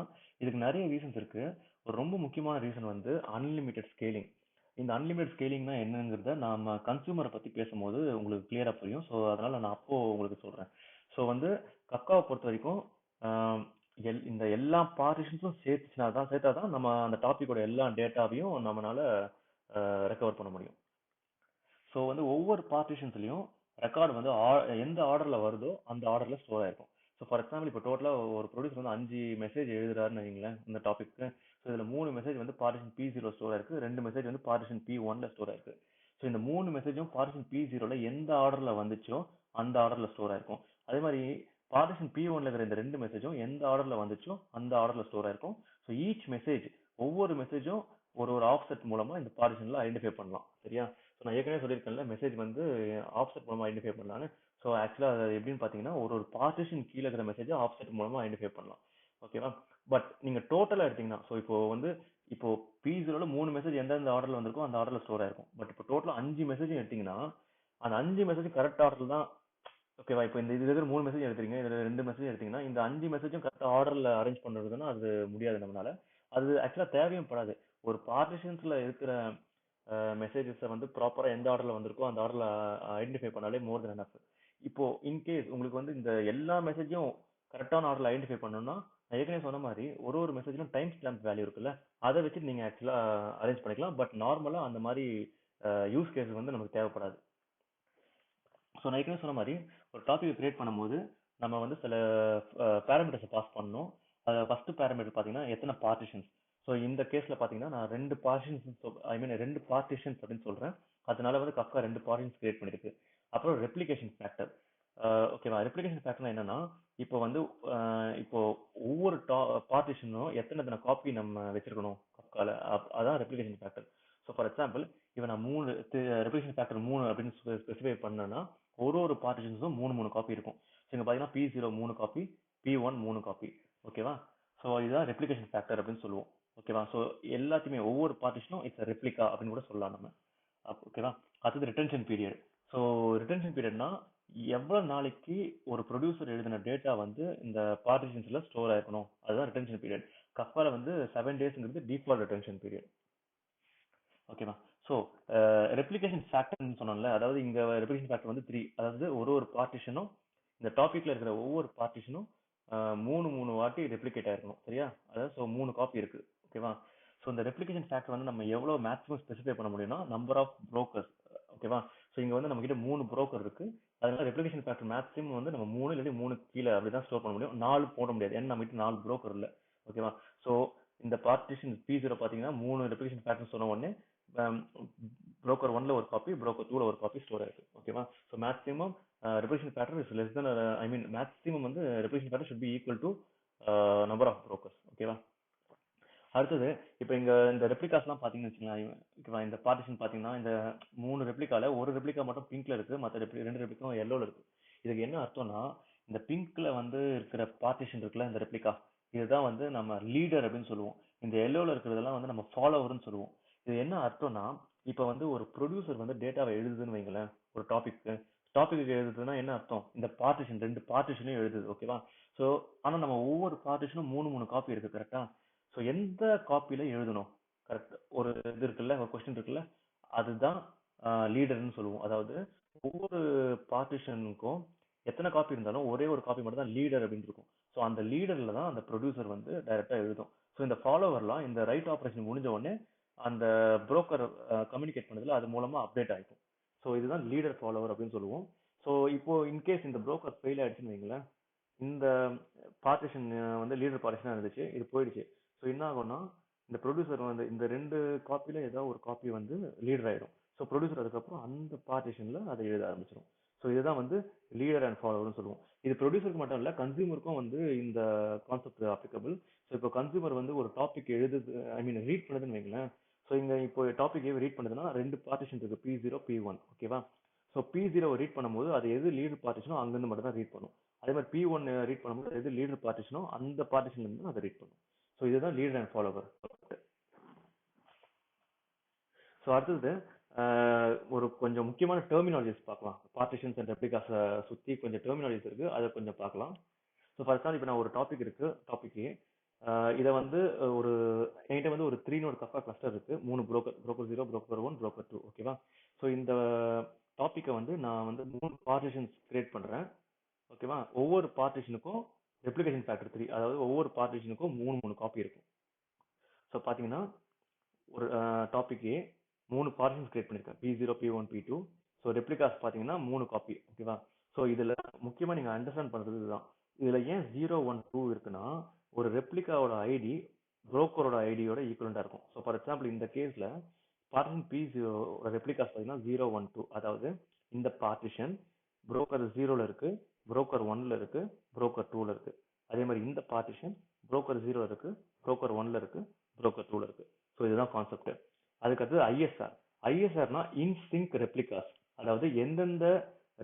இதுக்கு நிறைய ரீசன்ஸ் இருக்கு. ஒரு ரொம்ப முக்கியமான ரீசன் வந்து அன்லிமிட்டெட் ஸ்கேலிங். இந்த அன்லிமிட்டட் ஸ்கேலிங்னா என்னங்கிறத நாம கன்சூமரை பத்தி பேசும்போது உங்களுக்கு கிளியரா புரியும். ஸோ அதனால நான் அப்போ உங்களுக்கு சொல்றேன். ஸோ வந்து கஃப்காவை பொறுத்த வரைக்கும் ஆஹ் இந்த எல்லா பார்ட்டிஷன்ஸும் சேர்த்தாதான் நம்ம அந்த டாபிக்கோட எல்லா டேட்டாவையும் நம்மளால ரெக்கவர் பண்ண முடியும். ஸோ வந்து ஒவ்வொரு பார்ட்டிஷன்ஸ்லையும் ரெக்கார்டு வந்து எந்த ஆர்டர்ல வருதோ அந்த ஆர்டர்ல ஸ்டோர் ஆயிருக்கும். ஸோ ஃபார் எக்ஸாம்பிள் இப்போ டோட்டலாக ஒரு ப்ரொடியூசர் வந்து 5 மெசேஜ் எழுதுறாருன்னு வைங்களேன் இந்த டாபிக்கு. ஸோ இதில் 3 மெசேஜ் வந்து பார்ட்டிஷன் P0 ஸ்டோர் ஆயிருக்கு, 2 மெசேஜ் வந்து பார்ட்டிஷன் P1ல ஸ்டோர் ஆயிருக்கு. ஸோ இந்த 3 மெசேஜும் பார்ட்டிஷன் P0ல எந்த ஆர்டர்ல வந்துச்சோ அந்த ஆர்டர்ல ஸ்டோர் ஆயிருக்கும். அதே மாதிரி பார்ட்டிஷன் P1ல இருக்கிற இந்த 2 மெசேஜும் எந்த ஆர்டர்ல வந்துச்சோ அந்த ஆர்டர்ல ஸ்டோர் ஆயிருக்கும். ஸோ ஈச் மெசேஜ் ஒவ்வொரு மெசேஜும் ஒரு ஒரு ஆஃப்செட் மூலமா இந்த பார்ட்டிஷன்ல ஐடென்டிஃபை பண்ணலாம். சரியா? ஸோ நான் ஏற்கனவே சொல்லியிருக்கேன்ல மெசேஜ் வந்து ஆஃப்செட் மூலமா ஐடென்டிஃபை பண்ணலான்னு. ஸோ ஆக்சுவலாக அது எப்படின்னு பார்த்தீங்கன்னா ஒரு ஒரு பார்ட்டிஷன் கீழே இருக்கிற மெசேஜை ஆஃப்செட் மூலமா ஐடென்டிஃபை பண்ணலாம். ஓகேவா? பட் நீங்க டோட்டலா எடுத்தீங்கன்னா இப்போ P0ல 3 மெசேஜ் எந்தெந்த ஆர்டர்ல வந்திருக்கோ அந்த ஆர்டர்ல ஸ்டோர் ஆயிருக்கும். பட் இப்போ டோட்டலா 5 மெசேஜ் எடுத்தீங்கன்னா அந்த 5 மெசேஜ் கரெக்ட் ஆர்டர் தான். ஓகேவா? இப்போ இந்த இதுல இருக்கிற 3 மெசேஜ் எடுத்தீங்க, இதுல 2 மெசேஜ் எடுத்தீங்கன்னா இந்த 5 மெசேஜும் கரெக்டா ஆர்டர்ல அரேஞ்ச் பண்றதுன்னா அது முடியாது நம்மளால. அது ஆக்சுவலா தேவையும் படாது. ஒரு பார்ட்டிஷன்ஸ்ல இருக்கிற மெசேஜஸை வந்து ப்ராப்பரா எந்த ஆர்டர்ல வந்திருக்கோ அந்த ஆர்டர்ல ஐடென்டிஃபை பண்ணாலே மோர் தென் எனஃப். இப்போ இன்கேஸ் உங்களுக்கு வந்து இந்த எல்லா மெசேஜும் கரெக்டான ஆர்டர்ல ஐடென்டிஃபை பண்ணணும்னா நான் ஏற்கனவே சொன்ன மாதிரி ஒரு ஒரு மெசேஜ்லும் டைம் ஸ்டாம்ப் வேல்யூ இருக்குல்ல, அதை வச்சு நீங்க ஆக்சுவலா அரேஞ்ச் பண்ணிக்கலாம். பட் நார்மலா அந்த மாதிரி யூஸ் கேஸ் வந்து நமக்கு தேவைப்படாது. ஸோ நான் ஏற்கனவே சொன்ன மாதிரி ஒரு டாபிக் கிரியேட் பண்ணும்போது நம்ம வந்து சில பேராமீட்டர்ஸை பாஸ் பண்ணணும். அதில் ஃபர்ஸ்ட் பேராமீட்டர் பார்த்தீங்கன்னா எத்தனை பார்ட்டிஷன்ஸ். ஸோ இந்த கேஸில் பார்த்தீங்கன்னா நான் 2 பார்ட்டிஷன்ஸ் அப்படின்னு சொல்றேன். அதனால வந்து கஃப்கா 2 பார்ட்டிஷன்ஸ் கிரியேட் பண்ணிருக்கு. அப்புறம் ரெப்ளிகேஷன் ஃபேக்டர். ஓகேவா? ரெப்ளிகேஷன் ஃபேக்டர் என்னன்னா இப்போ வந்து இப்போ ஒவ்வொரு பார்ட்டிஷனும் எத்தனை காப்பி நம்ம வச்சிருக்கணும் கஃப்கால, அதான் replication factor. So for example இப்போ நான் 3 ரெப்ளிகேஷன் ஃபேக்டர் 3 அப்படின்னு ஸ்பெசிஃபை பண்ணேன்னா ஒரு ஒரு பார்ட்டிஷன்ஸும் 3 காப்பி இருக்கும். ஸோ இங்க பாத்தீங்கன்னா P0 3 காப்பி, P1 3 காப்பி. ஓகேவா? ஸோ இதுதான் ரெப்ளிகேஷன் ஃபேக்டர் அப்படின்னு சொல்லுவோம். ஓகேவா? ஸோ எல்லாத்தையுமே ஒவ்வொரு பார்ட்டிஷனும் இட்ஸ் ரெப்ளிகா அப்படின்னு கூட சொல்லலாம் நம்ம. ஓகேவா? அடுத்தது ரிட்டன்ஷன் பீரியட். ஸோ ரிட்டன்ஷன் பீரியட்னா எவ்வளவு நாளைக்கு ஒரு ப்ரொடியூசர் எழுதின டேட்டா வந்து இந்த பார்ட்டிஷன்ஸ்ல ஸ்டோர் ஆயிருக்கணும், அதுதான் ரிட்டன்ஷன் பீரியட். கஃபால வந்து 7 டேஸ்ங்கிறது டிஃபால்ட் ரிட்டன்ஷன் பீரியட். ஓகேவா? ஸோ ரெப்ளிகேஷன் ஃபேக்டர்னு சொன்னோம்ல, அதாவது இங்க ரெப்ளிகேஷன் ஃபேக்டர் வந்து 3. அதாவது ஒரு ஒரு பார்ட்டிஷனும் இந்த டாபிக்ல இருக்கிற ஒவ்வொரு பார்ட்டிஷனும் 3 வாட்டி ரெப்ளிகேட் ஆயிருக்கணும். சரியா? அதாவது ஸோ 3 காப்பி இருக்கு. ஓகேவா? ஸோ இந்த ரெப்ளிகேஷன் ஃபேக்டர் வந்து நம்ம எவ்வளவு மேக்ஸிமம் ஸ்பெசிஃபை பண்ண முடியும்னா நம்பர் ஆஃப் புரோக்கர்ஸ். ஓகேவா? ஸோ இங்க வந்து நம்ம கிட்ட 3 புரோக்கர் இருக்கு. அதனால ரெப்ளிகேஷன் ஃபேக்டர் மேக்ஸிமம் வந்து நம்ம 3 இல்லாட்டி 3 கீழே அப்படிதான் ஸ்டோர் பண்ண முடியும். 4 போட முடியாது, ஏன்னா நம்ம கிட்ட 4 புரோக்கர் இல்ல. ஓகேவா? ஸோ இந்த பார்ட்டிஷன் P0 பாத்தீங்கன்னா 3 ரெப்ளிகேஷன் ஃபேக்டர் சொன்ன உடனே புரோக்கர் 1ல ஒரு காப்பி, புரோக்கர் 2ல ஒரு காப்பி ஸ்டோர் ஆயிருக்கு. ஓகேவா? So maximum replication factor is less than maximum வந்து replication factor should be equal to number of brokers. ஓகேவா? அடுத்தது இப்போ இந்த ரெப்ளிகாஸ்லாம் பாத்தீங்கன்னு வச்சுக்கலாம். ஓகேவா? இந்த பார்ட்டிஷன் பாத்தீங்கன்னா இந்த 3 ரெப்ளிகால ஒரு ரெப்ளிகா மட்டும் பிங்க்ல இருக்கு, மற்ற 2 ரெப்ளிகா எல்லோல இருக்கு. இதுக்கு என்ன அர்த்தம்னா இந்த பிங்க்ல வந்து இருக்கிற பார்ட்டிஷன் இருக்குல்ல, இந்த ரெப்ளிகா, இதுதான் வந்து நம்ம லீடர் அப்படின்னு சொல்லுவோம். இந்த எல்லோல இருக்கிறதெல்லாம் வந்து நம்ம ஃபாலோவர்னு சொல்லுவோம். இது என்ன அர்த்தம்னா, இப்ப வந்து ஒரு ப்ரொடியூசர் வந்து டேட்டாவை எழுதுதுன்னு வைங்களேன், ஒரு டாபிக் எழுதுதுன்னா என்ன அர்த்தம், இந்த பார்ட்டிஷன் ரெண்டு பார்ட்டிஷனையும் எழுதுது, ஓகேவா. ஸோ ஆனா நம்ம ஒவ்வொரு பார்ட்டிஷனும் மூணு மூணு காப்பி இருக்கு, கரெக்டா. ஸோ எந்த காப்பில எழுதணும், கரெக்ட், ஒரு இது இருக்குல்ல, ஒரு கொஸ்டின் இருக்குல்ல, அதுதான் லீடர்னு சொல்லுவோம். அதாவது ஒவ்வொரு பார்ட்டிஷனுக்கும் எத்தனை காப்பி இருந்தாலும் ஒரே ஒரு காப்பி மட்டும் தான் லீடர் அப்படின்னு இருக்கும். ஸோ அந்த லீடர்ல தான் அந்த ப்ரொடியூசர் வந்து டைரக்டா எழுதும். ஸோ இந்த ஃபாலோவர்லாம் இந்த ரைட் ஆபரேஷன் முடிஞ்ச உடனே அந்த புரோக்கர் கம்யூனிகேட் பண்ணதுல அது மூலமா அப்டேட் ஆயிக்கும். ஸோ இதுதான் லீடர் ஃபாலோவர் அப்படின்னு சொல்லுவோம். ஸோ இப்போ இன்கேஸ் இந்த புரோக்கர் ஃபெயில் ஆயிடுச்சுன்னு வைங்களேன், இந்த பார்ட்டிஷன் வந்து லீடர் பார்ட்டிஷனா இருந்துச்சு, இது போயிடுச்சு. ஸோ என்ன ஆகும்னா, இந்த ப்ரொடியூசர் வந்து இந்த ரெண்டு காப்பில ஏதாவது ஒரு காப்பி வந்து லீடர் ஆயிடும். ஸோ ப்ரொடியூசர் அதுக்கப்புறம் அந்த பார்ட்டிஷன்ல அதை எழுத ஆரம்பிச்சிடும். ஸோ இதுதான் வந்து லீடர் அண்ட் ஃபாலோவர்னு சொல்லுவோம். இது ப்ரொடியூசருக்கு மட்டும் இல்ல, கன்சியூமருக்கும் வந்து இந்த கான்செப்ட் அப்ளிகபிள். ஸோ இப்போ கன்சியூமர் வந்து ஒரு டாபிக் எழுதுது, ஐ மீன் ரீட் பண்ணுதுன்னு வைங்களேன். ஸோ இங்க இப்போ டாபிக் ரீட் பண்ணுதுன்னா ரெண்டு பார்ட்டிஷன் இருக்கு, P0 P1, ஓகேவா. ஸோ P0 ரீட் பண்ணும்போது அது எது லீடர் பார்ட்டிஷனோ அங்கிருந்து மட்டும் தான் ரீட் பண்ணும். அதே மாதிரி P1 ரீட் பண்ணும்போது எது லீடர் பார்ட்டிஷனோ அந்த பார்ட்டிஷன்ல இருந்து அதை ரீட் பண்ணும். ஸோ இதுதான் லீடர் அண்ட் ஃபாலோவர். ஸோ அடுத்தது ஒரு கொஞ்சம் முக்கியமான டெர்மினாலஜிஸ் பார்க்கலாம். பார்ட்டிஷன்ஸ் அண்ட் ரெப்ளிகாஸ் சுற்றி கொஞ்சம் டெர்மினாலஜிஸ் இருக்கு, அதை கொஞ்சம் பார்க்கலாம். ஸோ ஃபார் எக்ஸாம்பிள் இப்போ நான் ஒரு டாபிக் இருக்கு, டாபிக் இதை வந்து ஒரு என்கிட்ட வந்து ஒரு 3 நோட் கஃபா கிளஸ்டர் இருக்கு, மூணு புரோக்கர் 0, புரோக்கர் 1, புரோக்கர் 2, ஓகேவா. ஸோ இந்த டாப்பிக்கை வந்து நான் வந்து மூணு பார்ட்டிஷன்ஸ் கிரியேட் பண்றேன், ஓகேவா. ஒவ்வொரு பார்ட்டிஷனுக்கும் ரெப்ளிகேஷன் ஃபேக்டர் 3, அதாவது ஒவ்வொரு பார்ட்டிஷனுக்கும் மூணு மூணு காப்பி இருக்கும். ஸோ பார்த்தீங்கன்னா ஒரு டாபிக் மூணு பார்ட்டிஷன்ஸ் கிரியேட் பண்ணிருக்கேன், P0 P1 P2. So replicas பார்த்தீங்கன்னா மூணு காப்பி, ஓகேவா. ஸோ இதுல முக்கியமா நீங்க அண்டர்ஸ்டாண்ட் பண்றது இதுதான். இதுல ஏன் 0 1 2 இருக்குன்னா, ஒரு ரெப்ளிகாவோட ஐடி புரோக்கரோட ஐடியோட ஈக்குவலண்டா இருக்கும். ஸோ ஃபார் எக்ஸாம்பிள் இந்த கேஸ்ல பார்ட்டிஷன் P0 ரெப்ளிகாஸ் பார்த்தீங்கன்னா 0 1 2, அதாவது இந்த பார்ட்டிஷன் புரோக்கர் 0ல இருக்கு, புரோக்கர் 1ல இருக்கு, புரோக்கர் 2ல இருக்கு. அதே மாதிரி இந்த பார்ட்டிஷன் புரோக்கர் 0 இருக்கு, புரோக்கர் 1ல இருக்கு, புரோக்கர் 2ல இருக்கு. ஸோ இதுதான் கான்செப்ட். அதுக்கடுத்து ஐஎஸ்ஆர்னா இன்சிங்க் ரெப்ளிகாஸ், அதாவது எந்தெந்த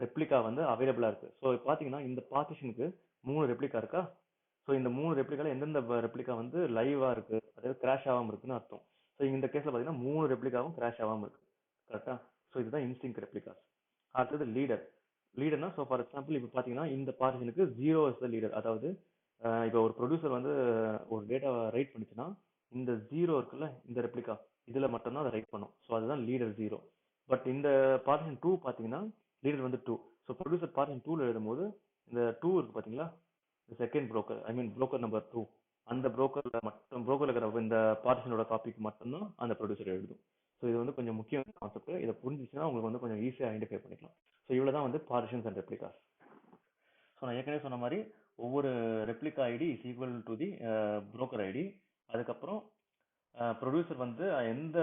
ரெப்ளிகா வந்து அவைலபிளா இருக்கு. ஸோ பாத்தீங்கன்னா இந்த பார்ட்டிஷனுக்கு மூணு ரெப்ளிகா இருக்கா. ஸோ இந்த மூணு ரெப்ளிகால எந்தெந்த ரெப்ளிகா வந்து லைவா இருக்கு, அதாவது கிராஷ் ஆகாம இருக்குன்னு அர்த்தம். ஸோ இந்த கேஸ்ல பாத்தீங்கன்னா மூணு ரெப்ளிகாவும் கிராஷ் ஆகாம இருக்கு, கரெக்டா. ஸோ இதுதான் இன்சிங்க் ரெப்ளிகாஸ். அடுத்தது லீடர்னா, ஸோ ஃபார் எக்ஸாம்பிள் இப்போ பாத்தீங்கன்னா இந்த பார்ட்டிஷனுக்கு 0 இஸ் த லீடர், அதாவது இப்போ ஒரு ப்ரொடியூசர் வந்து ஒரு டேட்டாவை ரைட் பண்ணிச்சுன்னா இந்த 0 இருக்குல்ல, இந்த ரெப்ளிகா இதுல மட்டும்தான் அதை ரைட் பண்ணும். ஸோ அதுதான் லீடர் 0. பட் இந்த பார்ட்டிஷன் 2 பாத்தீங்கன்னா லீடர் வந்து 2. ஸோ ப்ரொடியூசர் பார்ட்டிஷன் 2ல எழுதும்போது இந்த 2 இருக்கு பாத்தீங்களா, செகண்ட் புரோக்கர், ஐ மீன் புரோக்கர் நம்பர் 2, அந்த புரோக்கர்ல இருக்கிற இந்த பார்ட்டிஷனோட காப்பிக்கு மட்டும்தான் அந்த ப்ரொடியூசர் எழுதும். ஸோ இது வந்து கொஞ்சம் முக்கியமான கான்செப்ட். இதை புரிஞ்சிச்சுன்னா உங்களுக்கு வந்து கொஞ்சம் ஈஸியாக ஐடென்டிஃபை பண்ணிக்கலாம். ஸோ இவ்வளவுதான் வந்து பார்ட்டிஷன்ஸ் அண்ட் ரெப்ளிகாஸ். ஸோ நான் ஏற்கனவே சொன்ன மாதிரி ஒவ்வொரு replica ID is equal to the broker ID. அதுக்கப்புறம் ப்ரொடியூசர் வந்து எந்த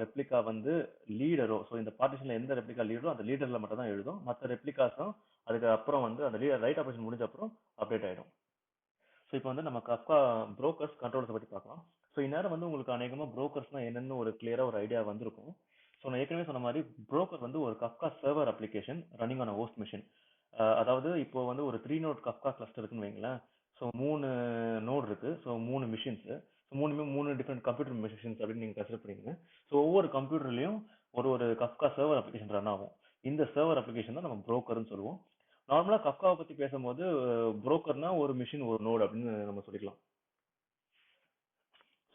ரெப்ளிகா வந்து லீடரோ, ஸோ இந்த பார்ட்டிஷன்ல எந்த ரெப்ளிகா லீடரோ அந்த லீடர்ல மட்டும் தான் எழுதும். மற்ற ரெப்ளிகாஸும் அதுக்கு அப்புறம் வந்து அந்த ரைட் ஆபரேஷன் முடிஞ்ச அப்புறம் அப்டேட் ஆயிடும். ஸோ இப்போ வந்து நம்ம கஃப்கா புரோக்கர்ஸ் கண்ட்ரோல்ஸை பற்றி பார்க்கலாம். ஸோ இந்நேரம் வந்து உங்களுக்கு அநேகமாக புரோக்கர்ஸ்னா என்னன்னு ஒரு கிளியரா ஒரு ஐடியா வந்திருக்கும். ஸோ நான் ஏற்கனவே சொன்ன மாதிரி புரோக்கர் வந்து ஒரு கஃப்கா server application running on host machine. அதாவது இப்போ வந்து ஒரு 3 நோட் கஃப்கா கிளஸ்டர் இருக்குன்னு வைங்களேன். ஸோ மூணு நோட் இருக்கு, ஸோ மூணு மிஷின்ஸ், ஸோ மூணு டிஃப்ரெண்ட் கம்ப்யூட்டர் மிஷின்ஸ் அப்படின்னு நீங்க கன்சிடர் பண்ணீங்க. ஸோ ஒவ்வொரு கம்ப்யூட்டர்லயும் ஒரு ஒரு கஃப்கா சர்வர் அப்ளிகேஷன் ரன் ஆகும். இந்த சர்வர் அப்ளிகேஷன் தான் நம்ம புரோக்கர்னு சொல்லுவோம். நார்மலா கஃப்காவை பத்தி பேசும்போது புரோக்கர்னா ஒரு மிஷின் ஒரு நோட் அப்படின்னு நம்ம சொல்லிக்கலாம்.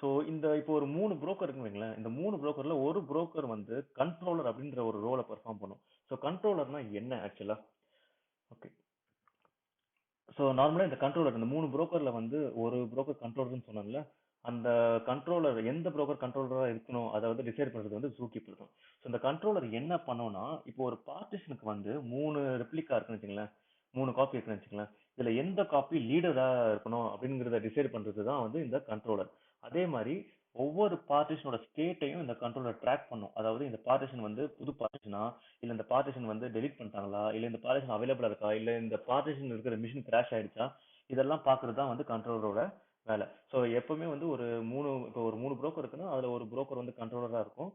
ஸோ இந்த இப்போ ஒரு மூணு புரோக்கர் இருக்குன்னு வைங்களேன். இந்த மூணு புரோக்கர்ல ஒரு புரோக்கர் வந்து கண்ட்ரோலர் அப்படின்ற ஒரு ரோலை பெர்ஃபார்ம் பண்ணும். ஸோ கண்ட்ரோலர்னா என்ன ஆக்சுவலா, ஓகே. ஸோ நார்மலா இந்த கண்ட்ரோலர், இந்த மூணு புரோக்கர்ல வந்து ஒரு புரோக்கர் கண்ட்ரோலர்னு சொன்னாங்கல்ல, அந்த கண்ட்ரோலர் எந்த புரோக்கர் கண்ட்ரோலரா இருக்கணும் அதை வந்து டிசைட் பண்றது வந்து ஜூ கீப்பர் தான். ஸோ இந்த கண்ட்ரோலர் என்ன பண்ணோம்னா, இப்போ ஒரு பார்ட்டிஷனுக்கு வந்து மூணு ரெப்ளிகா இருக்குன்னு வச்சுங்களேன், மூணு காப்பி இருக்குன்னு வச்சுங்களேன். இதுல எந்த காப்பி லீடரா இருக்கணும் அப்படிங்கறத டிசைட் பண்றது தான் வந்து இந்த கண்ட்ரோலர். அதே மாதிரி ஒவ்வொரு பார்ட்டிஷனோட ஸ்டேட்டையும் இந்த கண்ட்ரோலர் ட்ராக் பண்ணும். அதாவது இந்த பார்ட்டிஷன் வந்து புது பார்ட்டிஷனா, இல்ல இந்த பார்ட்டிஷன் வந்து டெலிட் பண்ணிட்டாங்களா, இல்ல இந்த பார்ட்டிஷன் அவைலபிளா இருக்கா, இல்ல இந்த பார்ட்டிஷன் இருக்கிற மிஷின் கிராஷ் ஆயிடுச்சா, இதெல்லாம் பாக்குறது தான் வந்து கண்ட்ரோலரோட வேலை. ஸோ எப்பவுமே வந்து இப்போ ஒரு மூணு புரோக்கர் இருக்குன்னா அதுல ஒரு புரோக்கர் வந்து கண்ட்ரோலரா இருக்கும்.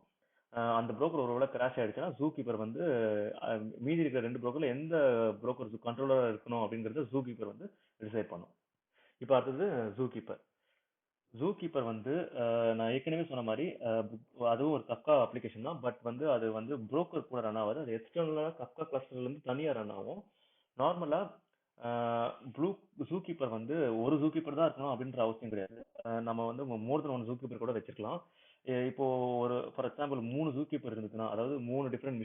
அந்த புரோக்கர் ஒரு வேளை கிராஷ் ஆயிடுச்சுன்னா ஜூ கீப்பர் வந்து மீதி இருக்கிற ரெண்டு புரோக்கர்ல எந்த புரோக்கர் கண்ட்ரோலரா இருக்கணும் அப்படிங்கறத ஜூ கீப்பர் வந்து டிசைட் பண்ணும். இப்போ அடுத்தது ஜூ கீப்பர். ஜூ கீப்பர் வந்து நான் ஏற்கனவே சொன்ன மாதிரி அதுவும் ஒரு கப்கா அப்ளிகேஷன் தான். பட் வந்து அது வந்து புரோக்கர் கூட ரன் ஆகாது. அது எக்ஸ்டர்னலாக கப்கா கிளஸ்டர்ல இருந்து தனியாக ரன் ஆகும். நார்மலா ப்ளூ ஜூ கீப்பர் வந்து ஒரு ஜூ கீப்பர் தான் இருக்கணும் அப்படின்ற அவசியம் கிடையாது. நம்ம வந்து மோர் தென் ஒன் ஜூ கீப்பர் கூட வச்சிருக்கலாம். இப்போ ஒரு ஃபார் எக்ஸாம்பிள் 3 ஜூ கீப்பர் இருந்துச்சுன்னா, அதாவது 3 டிஃபரெண்ட்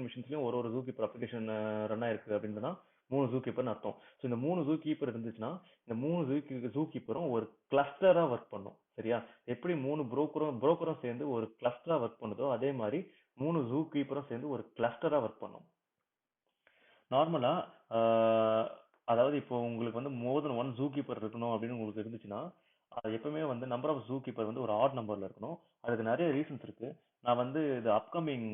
மிஷின்ஸ்லயும் ஒரு ஜூ கீப்பர் அப்ளிகேஷன் ரன் ஆயிருக்கு அப்படின்னா 3 ஜூ கீப்பர்னு அர்த்தம். ஸோ இந்த 3 ஜூ கீப்பர் இருந்துச்சுன்னா இந்த 3 ஜூ கீப்பரும் ஒரு கிளஸ்டரா ஒர்க் பண்ணும். சரியா? எப்படி 3 புரோக்கரும் சேர்ந்து ஒரு கிளஸ்டரா ஒர்க் பண்ணுதோ அதே மாதிரி 3 ஜூ கீப்பரும் சேர்ந்து ஒரு கிளஸ்டரா ஒர்க் பண்ணும். நார்மலா அதாவது இப்போ உங்களுக்கு வந்து மோர் தென் ஒன் ஜூ கீப்பர் இருக்கணும் அப்படின்னு உங்களுக்கு இருந்துச்சுன்னா, அது எப்பவுமே வந்து நம்பர் ஆஃப் ஜூ கீப்பர் வந்து ஒரு ஆட் நம்பர்ல இருக்கணும். அதுக்கு நிறைய ரீசன்ஸ் இருக்கு. நான் வந்து இது அப்கமிங்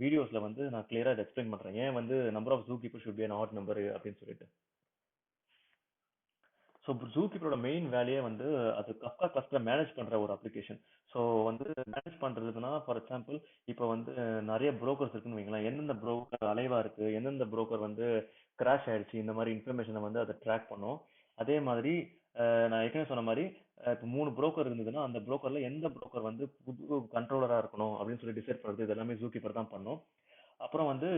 வீடியோஸ்ல வந்து நான் கிளியரா இதை எக்ஸ்பிளைன் பண்றேன். ஏன் வந்து number of zookeeper should be an odd number அப்படின்னு சொல்லிட்டு. ஸோ ஜூ கீப்பரோட மெயின் வேலையே வந்து அது கப்கா கிளஸ்டரை மேனேஜ் பண்ற ஒரு அப்ளிகேஷன். ஸோ வந்து மேனேஜ் பண்றதுன்னா ஃபார் எக்ஸாம்பிள் இப்போ வந்து நிறைய புரோக்கர்ஸ் இருக்குன்னு வைங்களேன். எந்தெந்த புரோக்கர் அலைவா இருக்கு, எந்தெந்த புரோக்கர் வந்து கிராஷ் ஆயிடுச்சு, இந்த மாதிரி இன்ஃபர்மேஷனை வந்து அதை ட்ராக் பண்ணும். அதே மாதிரி நான் ஏற்கனவே சொன்ன மாதிரி இப்போ 3 புரோக்கர் இருந்ததுன்னா அந்த புரோக்கர்ல எந்த புரோக்கர் வந்து புது கண்ட்ரோலரா இருக்கணும் அப்படின்னு சொல்லி டிசைட் பண்றது இது எல்லாமே ஜூ கீப்பர் தான் பண்ணும். அப்புறம் வந்து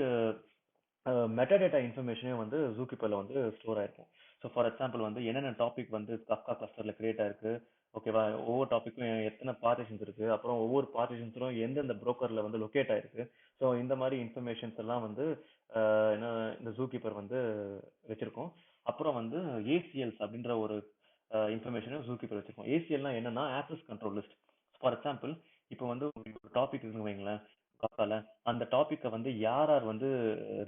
மெட்டாடேட்டா இன்ஃபர்மேஷனே வந்து ஜூ கீப்பர்ல வந்து ஸ்டோர் ஆயிருக்கும். ஸோ ஃபார் எக்ஸாம்பிள் வந்து என்னென்ன டாபிக் வந்து கப்கா கிளஸ்டர்ல கிரியேட் ஆயிருக்கு, ஓகேவா, ஒவ்வொரு டாப்பிக்கும் எத்தனை பார்ட்டிஷன்ஸ் இருக்கு, அப்புறம் ஒவ்வொரு பார்ட்டிஷன்ஸும் எந்தெந்த புரோக்கர்ல வந்து லொக்கேட் ஆயிருக்கு. ஸோ இந்த மாதிரி இன்ஃபர்மேஷன்ஸ் எல்லாம் வந்து என்ன இந்த ஜூ கீப்பர் வந்து வச்சிருக்கோம். அப்புறம் வந்து ஏசிஎல்ஸ் அப்படின்ற ஒரு இன்ஃபர்மேஷனும் ஜூ கீப்பர் வச்சிருக்கோம். ஏசிஎல்னா என்னன்னா access control list. For example இப்போ வந்து ஒரு டாபிக் இருக்குன்னு வைங்களேன் கப்கால, அந்த டாபிக்கை வந்து யார் யார் வந்து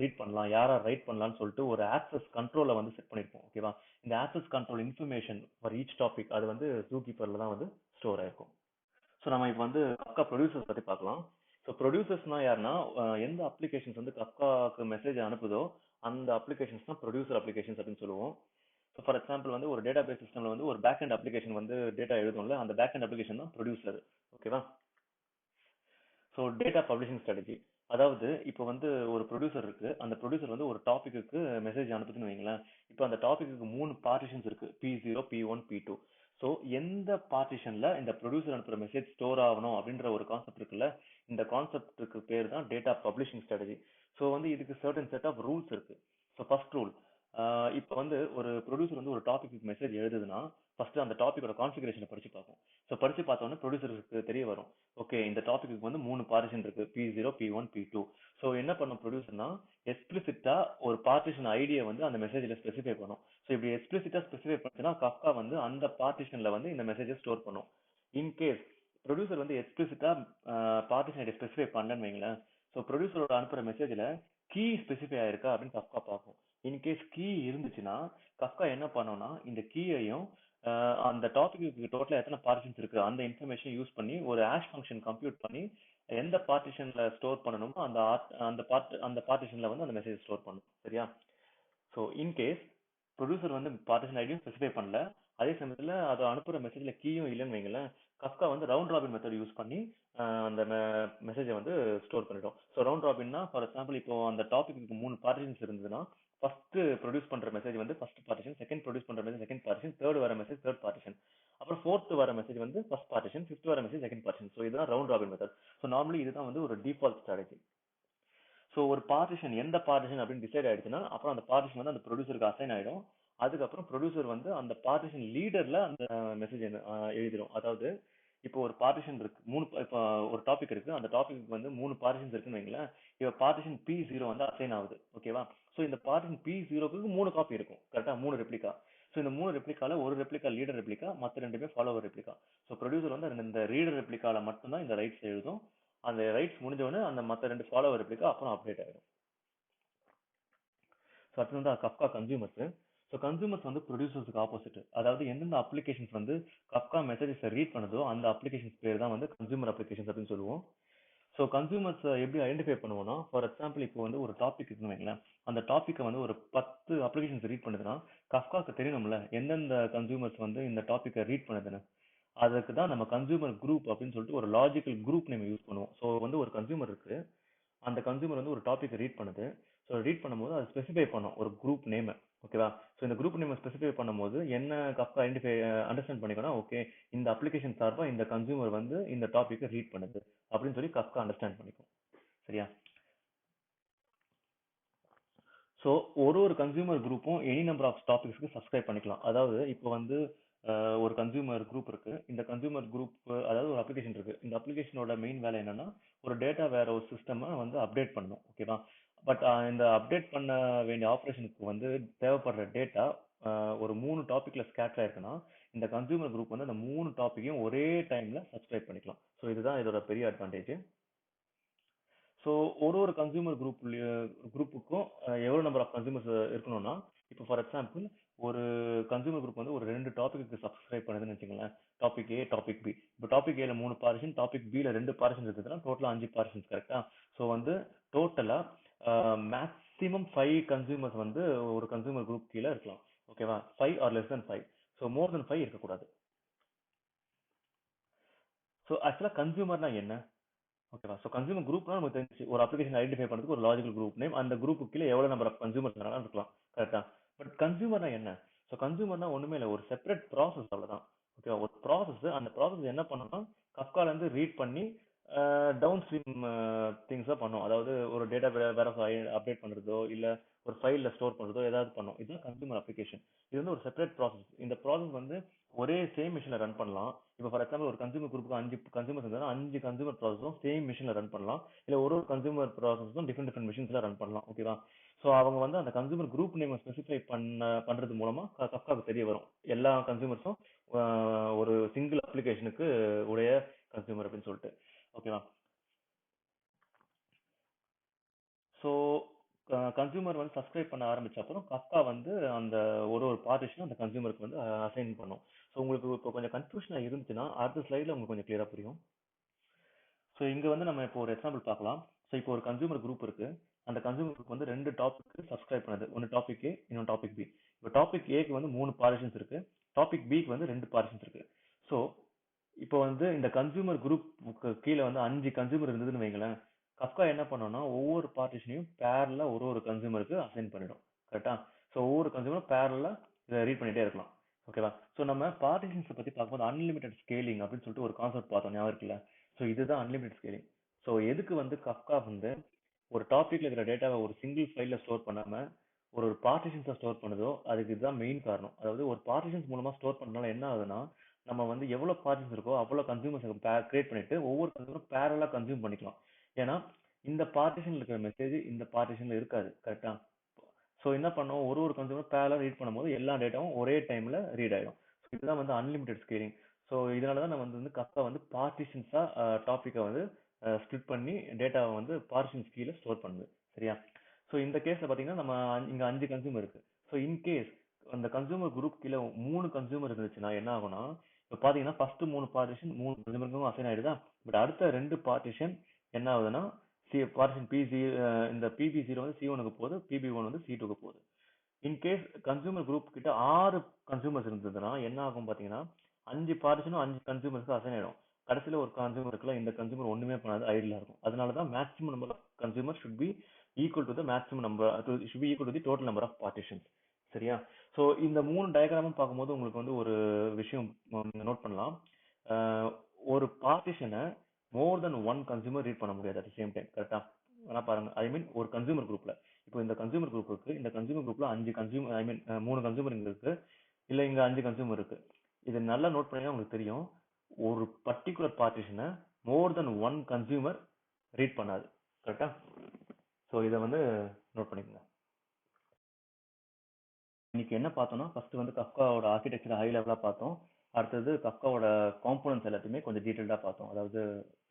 ரீட் பண்ணலாம், யார் யார் ரைட் பண்ணலாம்னு சொல்லிட்டு ஒரு ஆக்சஸ் கண்ட்ரோலை வந்து செட் பண்ணிருப்போம். ஓகேவா? இந்த access control information for each topic அது வந்து ஜூ கீப்பர்ல தான் வந்து ஸ்டோர் ஆயிருக்கும். ஸோ நம்ம இப்போ வந்து கப்கா ப்ரொடியூசர்ஸ் பத்தி பார்க்கலாம். ஸோ ப்ரொடியூசர்ஸ்னா யாருன்னா எந்த அப்ளிகேஷன்ஸ் வந்து கப்காக்கு மெசேஜ் அனுப்புதோ அந்த அப்ளிகேஷன்ஸ் தான் ப்ரொடியூசர் அப்ளிகேஷன்ஸ் அப்படின்னு சொல்லுவோம். ஸோ ஃபார் எக்ஸாம்பிள் வந்து ஒரு டேட்டா பேஸ் சிஸ்டம்ல வந்து ஒரு பேக் அண்ட் அப்ளிகேஷன் வந்து டேட்டா எழுதும்ல, அந்த பேக் அண்ட் அப்ளிகேஷன் தான் ப்ரொடியூசர். ஓகேவா? ஸோ டேட்டா பப்ளிஷிங் ஸ்ட்ராட்டஜி, அதாவது இப்போ வந்து ஒரு ப்ரொடியூசர் இருக்கு. அந்த ப்ரொடியூசர் வந்து ஒரு டாபிக்கு மெசேஜ் அனுப்புதுன்னு வைங்களேன். இப்போ அந்த டாபிக்கு 3 பார்ட்டிஷன்ஸ் இருக்கு, P0, P1, P2. ஸோ எந்த பார்ட்டிஷன்ல இந்த ப்ரொடியூசர் அனுப்புற மெசேஜ் ஸ்டோர் ஆகணும் அப்படின்ற ஒரு கான்செப்ட் இருக்குல்ல, இந்த கான்செப்டுக்கு பேர் தான் டேட்டா பப்ளிஷிங் ஸ்ட்ராட்டஜி. ஸோ வந்து இதுக்கு சர்டன் செட் ஆஃப் ரூல்ஸ் இருக்கு. ஸோ ஃபர்ஸ்ட் ரூல், இப்போ வந்து ஒரு ப்ரொடியூசர் வந்து ஒரு டாபிக் மெசேஜ் எழுதுதுன்னா ஃபர்ஸ்ட் அந்த டாபிக்கோட கான்ஃபிகரேஷனை படிச்சு பார்ப்போம். ஸோ படிச்சு பார்த்தோன்னே ப்ரொடியூசருக்கு தெரிய வரும், ஓகே இந்த டாபிக்கு வந்து 3 பார்ட்டிஷன் இருக்கு, P0, P1, P2. ஸோ என்ன பண்ணும் ப்ரொடியூசர்னா எக்ஸ்பிளிசிட்டா ஒரு பார்ட்டிஷன் ஐடியை வந்து அந்த மெசேஜ்ல ஸ்பெசிஃபை பண்ணும். ஸோ இப்படி எக்ஸ்பிளிசிட்டா ஸ்பெசிஃபை பண்ணுச்சுன்னா கப்கா வந்து அந்த பார்ட்டிஷன்ல வந்து இந்த மெசேஜை ஸ்டோர் பண்ணும். இன்கேஸ் ப்ரொடியூசர் வந்து எக்ஸ்பிளிசிட்டா பார்ட்டிஷன் ஐடியை ஸ்பெசிஃபை பண்ணலன்னு வைங்களேன், ஸோ ப்ரொடியூசரோட அனுப்புற மெசேஜ்ல கீ ஸ்பெசிஃபை ஆயிருக்கா அப்படின்னு கப்கா பார்க்கும். இன்கேஸ் கீ இருந்துச்சுன்னா கப்கா என்ன பண்ணோம்னா இந்த கீயையும் அந்த டாபிக்கு டோட்டலா எத்தனை பார்ட்டிஷன்ஸ் இருக்கு அந்த இன்ஃபர்மேஷன் யூஸ் பண்ணி ஒரு ஹாஷ் ஃபங்க்ஷன் கம்ப்யூட் பண்ணி எந்த பார்ட்டிஷன்ல ஸ்டோர் பண்ணணுமோ அந்த பார்ட்டிஷன்ல வந்து அந்த மெசேஜ் ஸ்டோர் பண்ணும். சரியா? ஸோ இன்கேஸ் ப்ரொடியூசர் வந்து பார்ட்டிஷன் ஐடியும் ஸ்பெசிஃபை பண்ணல, அதே சமயத்துல அதை அனுப்புற மெசேஜ்ல கீயும் இல்லைன்னு வைங்களேன், கப்கா வந்து ரவுண்ட் ராபின் மெத்தட் யூஸ் பண்ணி அந்த மெசேஜை வந்து ஸ்டோர் பண்ணிடும். ஸோ ரவுண்ட் ராபின்னா ஃபார் எக்ஸாம்பிள் இப்போ அந்த டாபிக்கு 3 பார்ட்டிஷன்ஸ் இருந்ததுன்னா ஃபர்ஸ்ட் ப்ரொடியூஸ் பண்ற மெசேஜ் வந்து ஃபர்ஸ்ட் பார்ட்டிஷன், செகண்ட் ப்ரொடியூஸ் பண்ற மெசேஜ் செகண்ட் பார்ட்டிஷன், தேர்ட் வர மெசேஜ் தேர்ட் பார்ட்டிஷன், அப்புறம் ஃபோர்த் வர மெசேஜ் வந்து ஃபர்ஸ்ட் பார்ட்டிஷன், ஃபிஃப்த் வர மெசேஜ் செகண்ட் பார்ட்டிஷன். ஸோ இதுதான் round robin method. So normally இதுதான் வந்து ஒரு டிஃபால்ட் ஸ்ட்ராட்டஜி. ஸோ ஒரு பார்ட்டிஷன் எந்த பார்ட்டிஷன் அப்படின்னு டிசைட் ஆயிடுச்சுன்னா அப்புறம் அந்த பார்ட்டிஷன் வந்து அந்த ப்ரொடியூசருக்கு அசைன் ஆயிடும். அதுக்கப்புறம் ப்ரொடியூசர் வந்து அந்த பார்ட்டிஷன் லீடர்ல அந்த மெசேஜ் எழுதிடும். அதாவது இப்போ ஒரு பார்ட்டிஷன் இருக்கு, இப்போ ஒரு டாபிக் இருக்கு, அந்த டாபிக் வந்து 3 பார்ட்டிஷன்ஸ் இருக்குன்னு வைங்களேன். இப்போ பார்ட்டிஷன் P0 வந்து அசைன் ஆகுது. ஓகேவா? ஸோ இந்த பார்ட்டிஷன் P0க்கு 3 காப்பி இருக்கும், கரெக்டா? 3 ரெப்ளிகா. ஸோ இந்த 3 ரெப்ளிகால ஒரு ரெப்ளிகா லீடர் ரெப்ளிகா, மற்ற ரெண்டுமே ஃபாலோவர் ரெப்ளிகா. ஸோ ப்ரொடியூசர் வந்து இந்த ரீடர் ரெப்ளிகால மட்டும்தான் இந்த ரைட்ஸ் எழுதும். அந்த ரைட்ஸ் முடிஞ்ச உடனே அந்த மற்ற 2 ஃபாலோவர் ரெப்ளிகா அப்புறம் அப்டேட் ஆயிடும். ஸோ அடுத்து வந்து கப்கா கன்சியூமர்ஸ். ஸோ கன்சியூமர்ஸ் வந்து ப்ரொடியூசர்ஸ்க்கு ஆப்போசிட். அதாவது எந்தெந்த அப்ளிகேஷன்ஸ் வந்து கப்கா மெசேஜஸ் ரீட் பண்ணுதோ அந்த அப்ளிகேஷன்ஸ் பேர் தான் வந்து கன்சியூமர் அப்ளிகேஷன்ஸ் அப்படின்னு சொல்லுவோம். ஸோ கன்சியூமர்ஸ் எப்படி ஐடென்டிஃபை பண்ணுவோம்னா ஃபார் எக்ஸாம்பிள் இப்போ வந்து ஒரு டாபிக் இருக்குன்னு வைங்களேன், அந்த டாப்பிக்கை வந்து ஒரு 10 அப்ளிகேஷன்ஸ் ரீட் பண்ணுதுன்னா கப்காக்கு தெரியணும்ல எந்தெந்த கன்சியூமர்ஸ் வந்து இந்த டாப்பிக்கை ரீட் பண்ணுதுன்னு. அதுக்கு தான் நம்ம கன்சியூமர் குரூப் அப்படின்னு சொல்லிட்டு ஒரு லாஜிக்கல் குரூப் நேம் யூஸ் பண்ணுவோம். ஸோ வந்து ஒரு கன்சியூமர் இருக்கு, அந்த கன்சியூமர் வந்து ஒரு டாபிக் ரீட் பண்ணுது. ஸோ ஸோ ரீட் பண்ணும்போது அது ஸ்பெசிஃபை பண்ணும் ஒரு குரூப் நேம். ஓகேவா? ஸோ இந்த குரூப் நேம் ஸ்பெசிஃபை பண்ணும்போது என்ன கப்கா ஐடென்டிஃபை அண்டர்ஸ்டாண்ட் பண்ணிக்கணும், ஓகே இந்த அப்ளிகேஷன் சார்பா இந்த கன்சூமர் வந்து இந்த டாபிக்கை ரீட் பண்ணுது அப்படின்னு சொல்லி கப்கா அண்டர்ஸ்டாண்ட் பண்ணிக்கும். சரியா? ஸோ ஒரு கன்சியூமர் குரூப்பும் எனி நம்பர் ஆஃப் டாபிக்ஸ்க்கு சப்ஸ்கிரைப் பண்ணிக்கலாம். அதாவது இப்போ வந்து ஒரு கன்சியூமர் குரூப் இருக்கு. இந்த கன்சியூமர் குரூப் அதாவது ஒரு அப்ளிகேஷன் இருக்கு. இந்த அப்ளிகேஷனோட மெயின் வேலை என்னன்னா ஒரு டேட்டா வேற ஒரு சிஸ்டம் வந்து அப்டேட் பண்ணணும். ஓகேவா? பட் இந்த அப்டேட் பண்ண வேண்டிய ஆப்ரேஷனுக்கு வந்து தேவைப்படுற டேட்டா ஒரு 3 டாபிக்ல ஸ்கேட்டர் ஆயிருக்குன்னா இந்த கன்சியூமர் குரூப் வந்து அந்த 3 டாபிக்கையும் ஒரே டைம்ல சப்ஸ்கிரைப் பண்ணிக்கலாம். ஸோ இதுதான் இதோட பெரிய அட்வான்டேஜ். ஸோ ஒரு கன்சியூமர் குரூப்புக்கும் எவ்வளோ நம்பர் ஆஃப் கன்சியூமர்ஸ் இருக்கணும்னா இப்போ ஃபார் எக்ஸாம்பிள் ஒரு கன்சியூமர் குரூப் வந்து ஒரு 2 டாபிக்கு சப்ஸ்கிரைப் பண்ணுதுன்னு வச்சுக்கோங்களேன். டாபிக் ஏ, டாபிக் பி. இப்போ டாபிக் ஏல 3 பார்ஷன், டாபிக் பில 2 பார்ஷன் இருக்குதுன்னா டோட்டலா 5 பார்ஷன்ஸ். கரெக்டா? ஸோ வந்து டோட்டலா மேக்ஸிமம் 5 கன்சியூமர்ஸ் வந்து ஒரு கன்சியூமர் குரூப் கீழே இருக்கலாம். ஓகேவா? 5 or less than 5. So more than 5 இருக்கக்கூடாது. ஸோ ஆக்சுவலா கன்சியூமர்னா என்ன? ஓகேவா? ஸோ கன்சூமர் குரூப்னா நமக்கு தெரிஞ்சு ஒரு அப்ளிகேஷன் ஐடென்டிஃபை பண்ணுறதுக்கு ஒரு லாஜிக்கல் குரூப் நேம், அந்த குரூப்புக்கு கீழே எவ்வளோ நம்பர் ஆஃப் கன்சூமர்ஸ் வேணாலும் இருக்கலாம். கரெக்டா? பட் கன்சூமர்னா என்ன? ஸோ கன்சூமர்னா ஒண்ணுமே இல்லை, ஒரு செப்பரேட் ப்ராசஸ், அவ்வளவுதான். ஓகேவா? ஒரு ப்ராசஸ், அந்த ப்ராசஸ் என்ன பண்ணணும்னா கப்கால இருந்து ரீட் பண்ணி டவுன் ஸ்ட்ரீம் திங்ஸா பண்ணும். அதாவது ஒரு டேட்டா வேற அப்டேட் பண்றதோ இல்ல ஒரு ஃபைல்ல ஸ்டோர் பண்றதோ ஏதாவது பண்ணும். இதுதான் கன்சூமர் அப்ளிகேஷன். இது வந்து ஒரு செப்பரேட் ப்ராசஸ். இந்த ப்ராசஸ் வந்து ஒரே சேம் மிஷின்ல ரன் பண்ணலாம். இப்போ ஃபார் எக்ஸாம்பிள் ஒரு கன்சூமர் குரூப்புக்கு 5 கன்சூமர்ஸ் இருந்தாலும் 5 கன்சூமர் ப்ராசஸும் சேம் மிஷின்ல ரன் பண்ணலாம். இல்ல ஒரு கன்சூமர் ப்ராசஸும் டிஃபரெண்ட் மிஷின்ஸ்ல ரன் பண்ணலாம். ஓகேவா? ஸோ அவங்க வந்து அந்த கன்சூமர் குரூப் நேம் ஸ்பெசிஃபை பண்றது மூலமா கப்காவுக்கு தெரிய வரும் எல்லா கன்சூமர்ஸும் ஒரு சிங்கிள் அப்ளிகேஷனுக்கு உடைய கன்சூமர் அப்படின்னு சொல்லிட்டு. ஓகேவா? ஸோ கன்சூமர் வந்து சப்ஸ்கிரைப் பண்ண ஆரம்பிச்ச அப்புறம் கப்கா வந்து அந்த ஒரு பார்ட்டிஷனும் அந்த கன்சூமருக்கு வந்து அசைன் பண்ணும். ஸோ உங்களுக்கு இப்போ கொஞ்சம் கன்ஃபியூஷனா இருந்துச்சுன்னா அடுத்த ஸ்லைட்ல உங்களுக்கு கொஞ்சம் கிளியரா புரியும். ஸோ இங்க வந்து நம்ம இப்போ ஒரு எக்ஸாம்பிள் பார்க்கலாம். ஸோ இப்போ ஒரு கன்சூமர் குரூப் இருக்கு. அந்த கன்சூமர் குரூப் வந்து 2 டாபிக் சப்ஸ்கிரைப் பண்ணுது. ஒன்னு டாபிக் ஏ, இன்னொரு டாபிக் பி. இப்போ டாபிக் ஏக்கு வந்து 3 பார்ட்டிஷன்ஸ் இருக்கு. டாபிக் பிக்கு வந்து 2 பார்ட்டிஷன்ஸ் இருக்கு. ஸோ இப்போ வந்து இந்த கன்சூமர் குரூப் கீழே வந்து 5 கன்சூமர் இருந்ததுன்னு வைங்களேன். கப்கா என்ன பண்ணோம்னா ஒவ்வொரு பார்ட்டிஷனையும் பேரலா ஒரு கன்சூமருக்கு அசைன் பண்ணிடும். கரெக்டா? ஸோ ஒவ்வொரு கன்சூமரும் பேரலா இதை ரீட் பண்ணிட்டே இருக்கலாம். ஓகேவா? ஸோ நம்ம பார்ட்டிஷன்ஸ் பத்தி பார்க்கும்போது அன்லிமிட்டட் ஸ்கேலிங் அப்படின்னு சொல்லிட்டு ஒரு கான்செப்ட் பார்த்தோம், ஞாபகம் இருக்குல்ல? ஸோ இதுதான் அன்லிமிட்டட் ஸ்கேலிங். ஸோ எதுக்கு வந்து கப்கா வந்து ஒரு டாபிக்ல இருக்கிற டேட்டாவை ஒரு சிங்கிள் ஃபைல்ல ஸ்டோர் பண்ணாம ஒரு பார்ட்டிஷன்ஸா ஸ்டோர் பண்ணுதோ அதுக்கு இதுதான் மெயின் காரணம். அதாவது ஒரு பார்ட்டிஷன்ஸ் மூலமா ஸ்டோர் பண்ணனால என்ன ஆகுதுன்னா நம்ம வந்து எவ்வளவு பார்ட்டிஷன்ஸ் இருக்கோ அவ்வளவு கன்சூமர்ஸ் கிரியேட் பண்ணிட்டு ஒவ்வொரு கன்சூமரும் பேரலா கன்சூம் பண்ணிக்கலாம். ஏன்னா இந்த பார்ட்டிஷன்ல இருக்கிற மெசேஜ் இந்த பார்ட்டிஷன்ல இருக்காது. கரெக்டா? ஸோ என்ன பண்ணும், ஒரு கன்சூமர் பேரலா ரீட் பண்ணும்போது எல்லா டேட்டாவும் ஒரே டைம்ல ரீட் ஆயிடும். இதுதான் வந்து அன்லிமிட்டட் ஸ்கேலிங். ஸோ இதனாலதான் நம்ம வந்து கப்கா வந்து பார்ட்டிஷன்ஸா டாபிக்கை வந்து ஸ்பிளிட் பண்ணி டேட்டாவை வந்து பார்ட்டிஷன்ஸ் கீழே ஸ்டோர் பண்ணுது. சரியா? ஸோ இந்த கேஸ்ல பாத்தீங்கன்னா நம்ம இங்க 5 கன்சூமர் இருக்கு. ஸோ இன்கேஸ் அந்த கன்சூமர் குரூப் கீழே 3 கன்சூமர் இருந்துச்சுன்னா என்ன ஆகும்னா இப்போ பாத்தீங்கன்னா ஃபர்ஸ்ட் 3 பார்ட்டிஷன் 3 கன்சூமருக்கும் அசைன் ஆயிடுதா. பட் அடுத்த 2 பார்ட்டிஷன் என்ன ஆகுதுன்னா பார்ட்டிஷன் இந்த பிபி0 வந்து C1க்கு போகுது, பிபி1 வந்து C2க்கு போகுது. இன்கேஸ் கன்சூமர் குரூப் கிட்ட 6 கன்சூமர்ஸ் இருந்ததுன்னா என்ன ஆகும் பாத்தீங்கன்னா 5 பார்ட்டிஷனும் 5 கன்சூமர்ஸ்க்கு அசைன் ஆயிடும். கடைசியில ஒரு கன்சூமர் இருக்குல்ல, இந்த கன்சூமர் ஒண்ணுமே பண்ணாது, ஐடியா இருக்கும். அதனாலதான் maximum number of consumer should be equal to the maximum number should be equal to the total number of partitions. சரியா? சோ இந்த 3 டயக்ராமும் பார்க்கும்போது உங்களுக்கு வந்து ஒரு விஷயம் நோட் பண்ணலாம். ஒரு பார்ட்டிஷனை மோர் தென் ஒன் கன்சூமர் ரீட் பண்ண முடியாது அட் சேம் டைம். கரெக்டா? ஆனா பாருங்க, ஐ மீன் ஒரு கன்சூமர் குரூப்ல இப்போ இந்த கன்சூமர் குரூப் இருக்கு. இந்த கன்சூமர் குரூப்ல 5 கன்சூமர், ஐ மீன் 3 கன்சூமர் இங்க இருக்கு, இல்ல இங்க 5 கன்சூமர் இருக்கு. இது நல்லா நோட் பண்ணீங்கன்னா உங்களுக்கு தெரியும், ஒரு பர்டிகுலர் பார்ட்டிஷனை மோர் தென் ஒன் கன்சூமர் ரீட் பண்ணாது. கரெக்டா? ஸோ இதை வந்து நோட் பண்ணிக்கோங்க. இன்னைக்கு என்ன பார்த்தோம்னா ஃபர்ஸ்ட் வந்து கப்காவோட ஆர்கிடெக்சர் ஹை லெவலா பார்த்தோம். அடுத்தது கப்காவோட காம்போனன்ட்ஸ் எல்லாத்தையுமே கொஞ்சம் டீட்டெயில்டா பார்த்தோம். அதாவது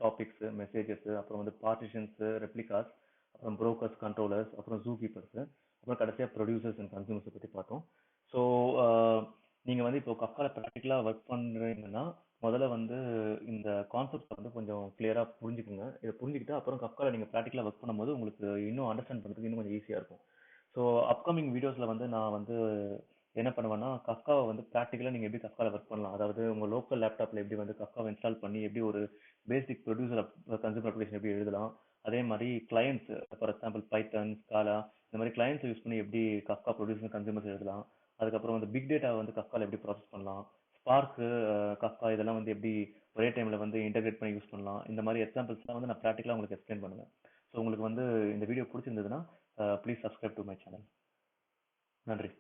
டாபிக்ஸ், மெசேஜஸ், அப்புறம் வந்து பார்ட்டிஷன்ஸ், ரெப்ளிகாஸ், அப்புறம் புரோக்கர்ஸ், கண்ட்ரோலர்ஸ், அப்புறம் ஜூ கீப்பர்ஸ், அப்புறம் கடைசியா ப்ரொடியூசர்ஸ் அண்ட் கன்சூமர்ஸ் பத்தி பார்த்தோம். ஸோ நீங்க வந்து இப்போ கப்கால ப்ராக்டிக்கலா ஒர்க் பண்றீங்கன்னா முதல்ல வந்து இந்த கான்செப்ட் வந்து கொஞ்சம் கிளியரா புரிஞ்சுக்குங்க. இதை புரிஞ்சுக்கிட்டு அப்புறம் கப்கால நீங்க ப்ராக்டிக்கலா ஒர்க் பண்ணும்போது உங்களுக்கு இன்னும் அண்டர்ஸ்டாண்ட் பண்றதுக்கு இன்னும் கொஞ்சம் ஈஸியா இருக்கும். ஸோ அப்கமிங் வீடியோஸ்ல வந்து நான் வந்து என்ன பண்ணுவேன்னா கஃப்காவை வந்து ப்ராக்டிக்கலா நீங்க எப்படி கஃப்கால ஒர்க் பண்ணலாம், அதாவது உங்க லோக்கல் லேப்டாப்ல எப்படி வந்து கஃப்காவை இன்ஸ்டால் பண்ணி எப்படி ஒரு பேசிக் ப்ரொடியூசர் கன்சூமர் அப்ளிகேஷன் எப்படி எழுதலாம், அதே மாதிரி clients for example Python, Scala, இந்த மாதிரி கிளைண்ட்ஸ் யூஸ் பண்ணி எப்படி கஃப்கா ப்ரொடியூசர் கன்சூமர்ஸ் எழுதலாம், அதுக்கப்புறம் வந்து பிக் டேட்டா வந்து கஃப்கால எப்படி ப்ராசஸ் பண்ணலாம், ஸ்பார்க், கஃப்கா இதெல்லாம் வந்து எப்படி ஒரே டைம்ல வந்து இன்டகிரேட் பண்ணி யூஸ் பண்ணலாம், இந்த மாதிரி எக்ஸாம்பிள்ஸ்லாம் வந்து நான் ப்ராக்டிக்கலாக உங்களுக்கு எக்ஸ்பிளைன் பண்ணுவேன். ஸோ உங்களுக்கு வந்து இந்த வீடியோ பிடிச்சிருந்ததுன்னா please subscribe to my channel. நன்றி.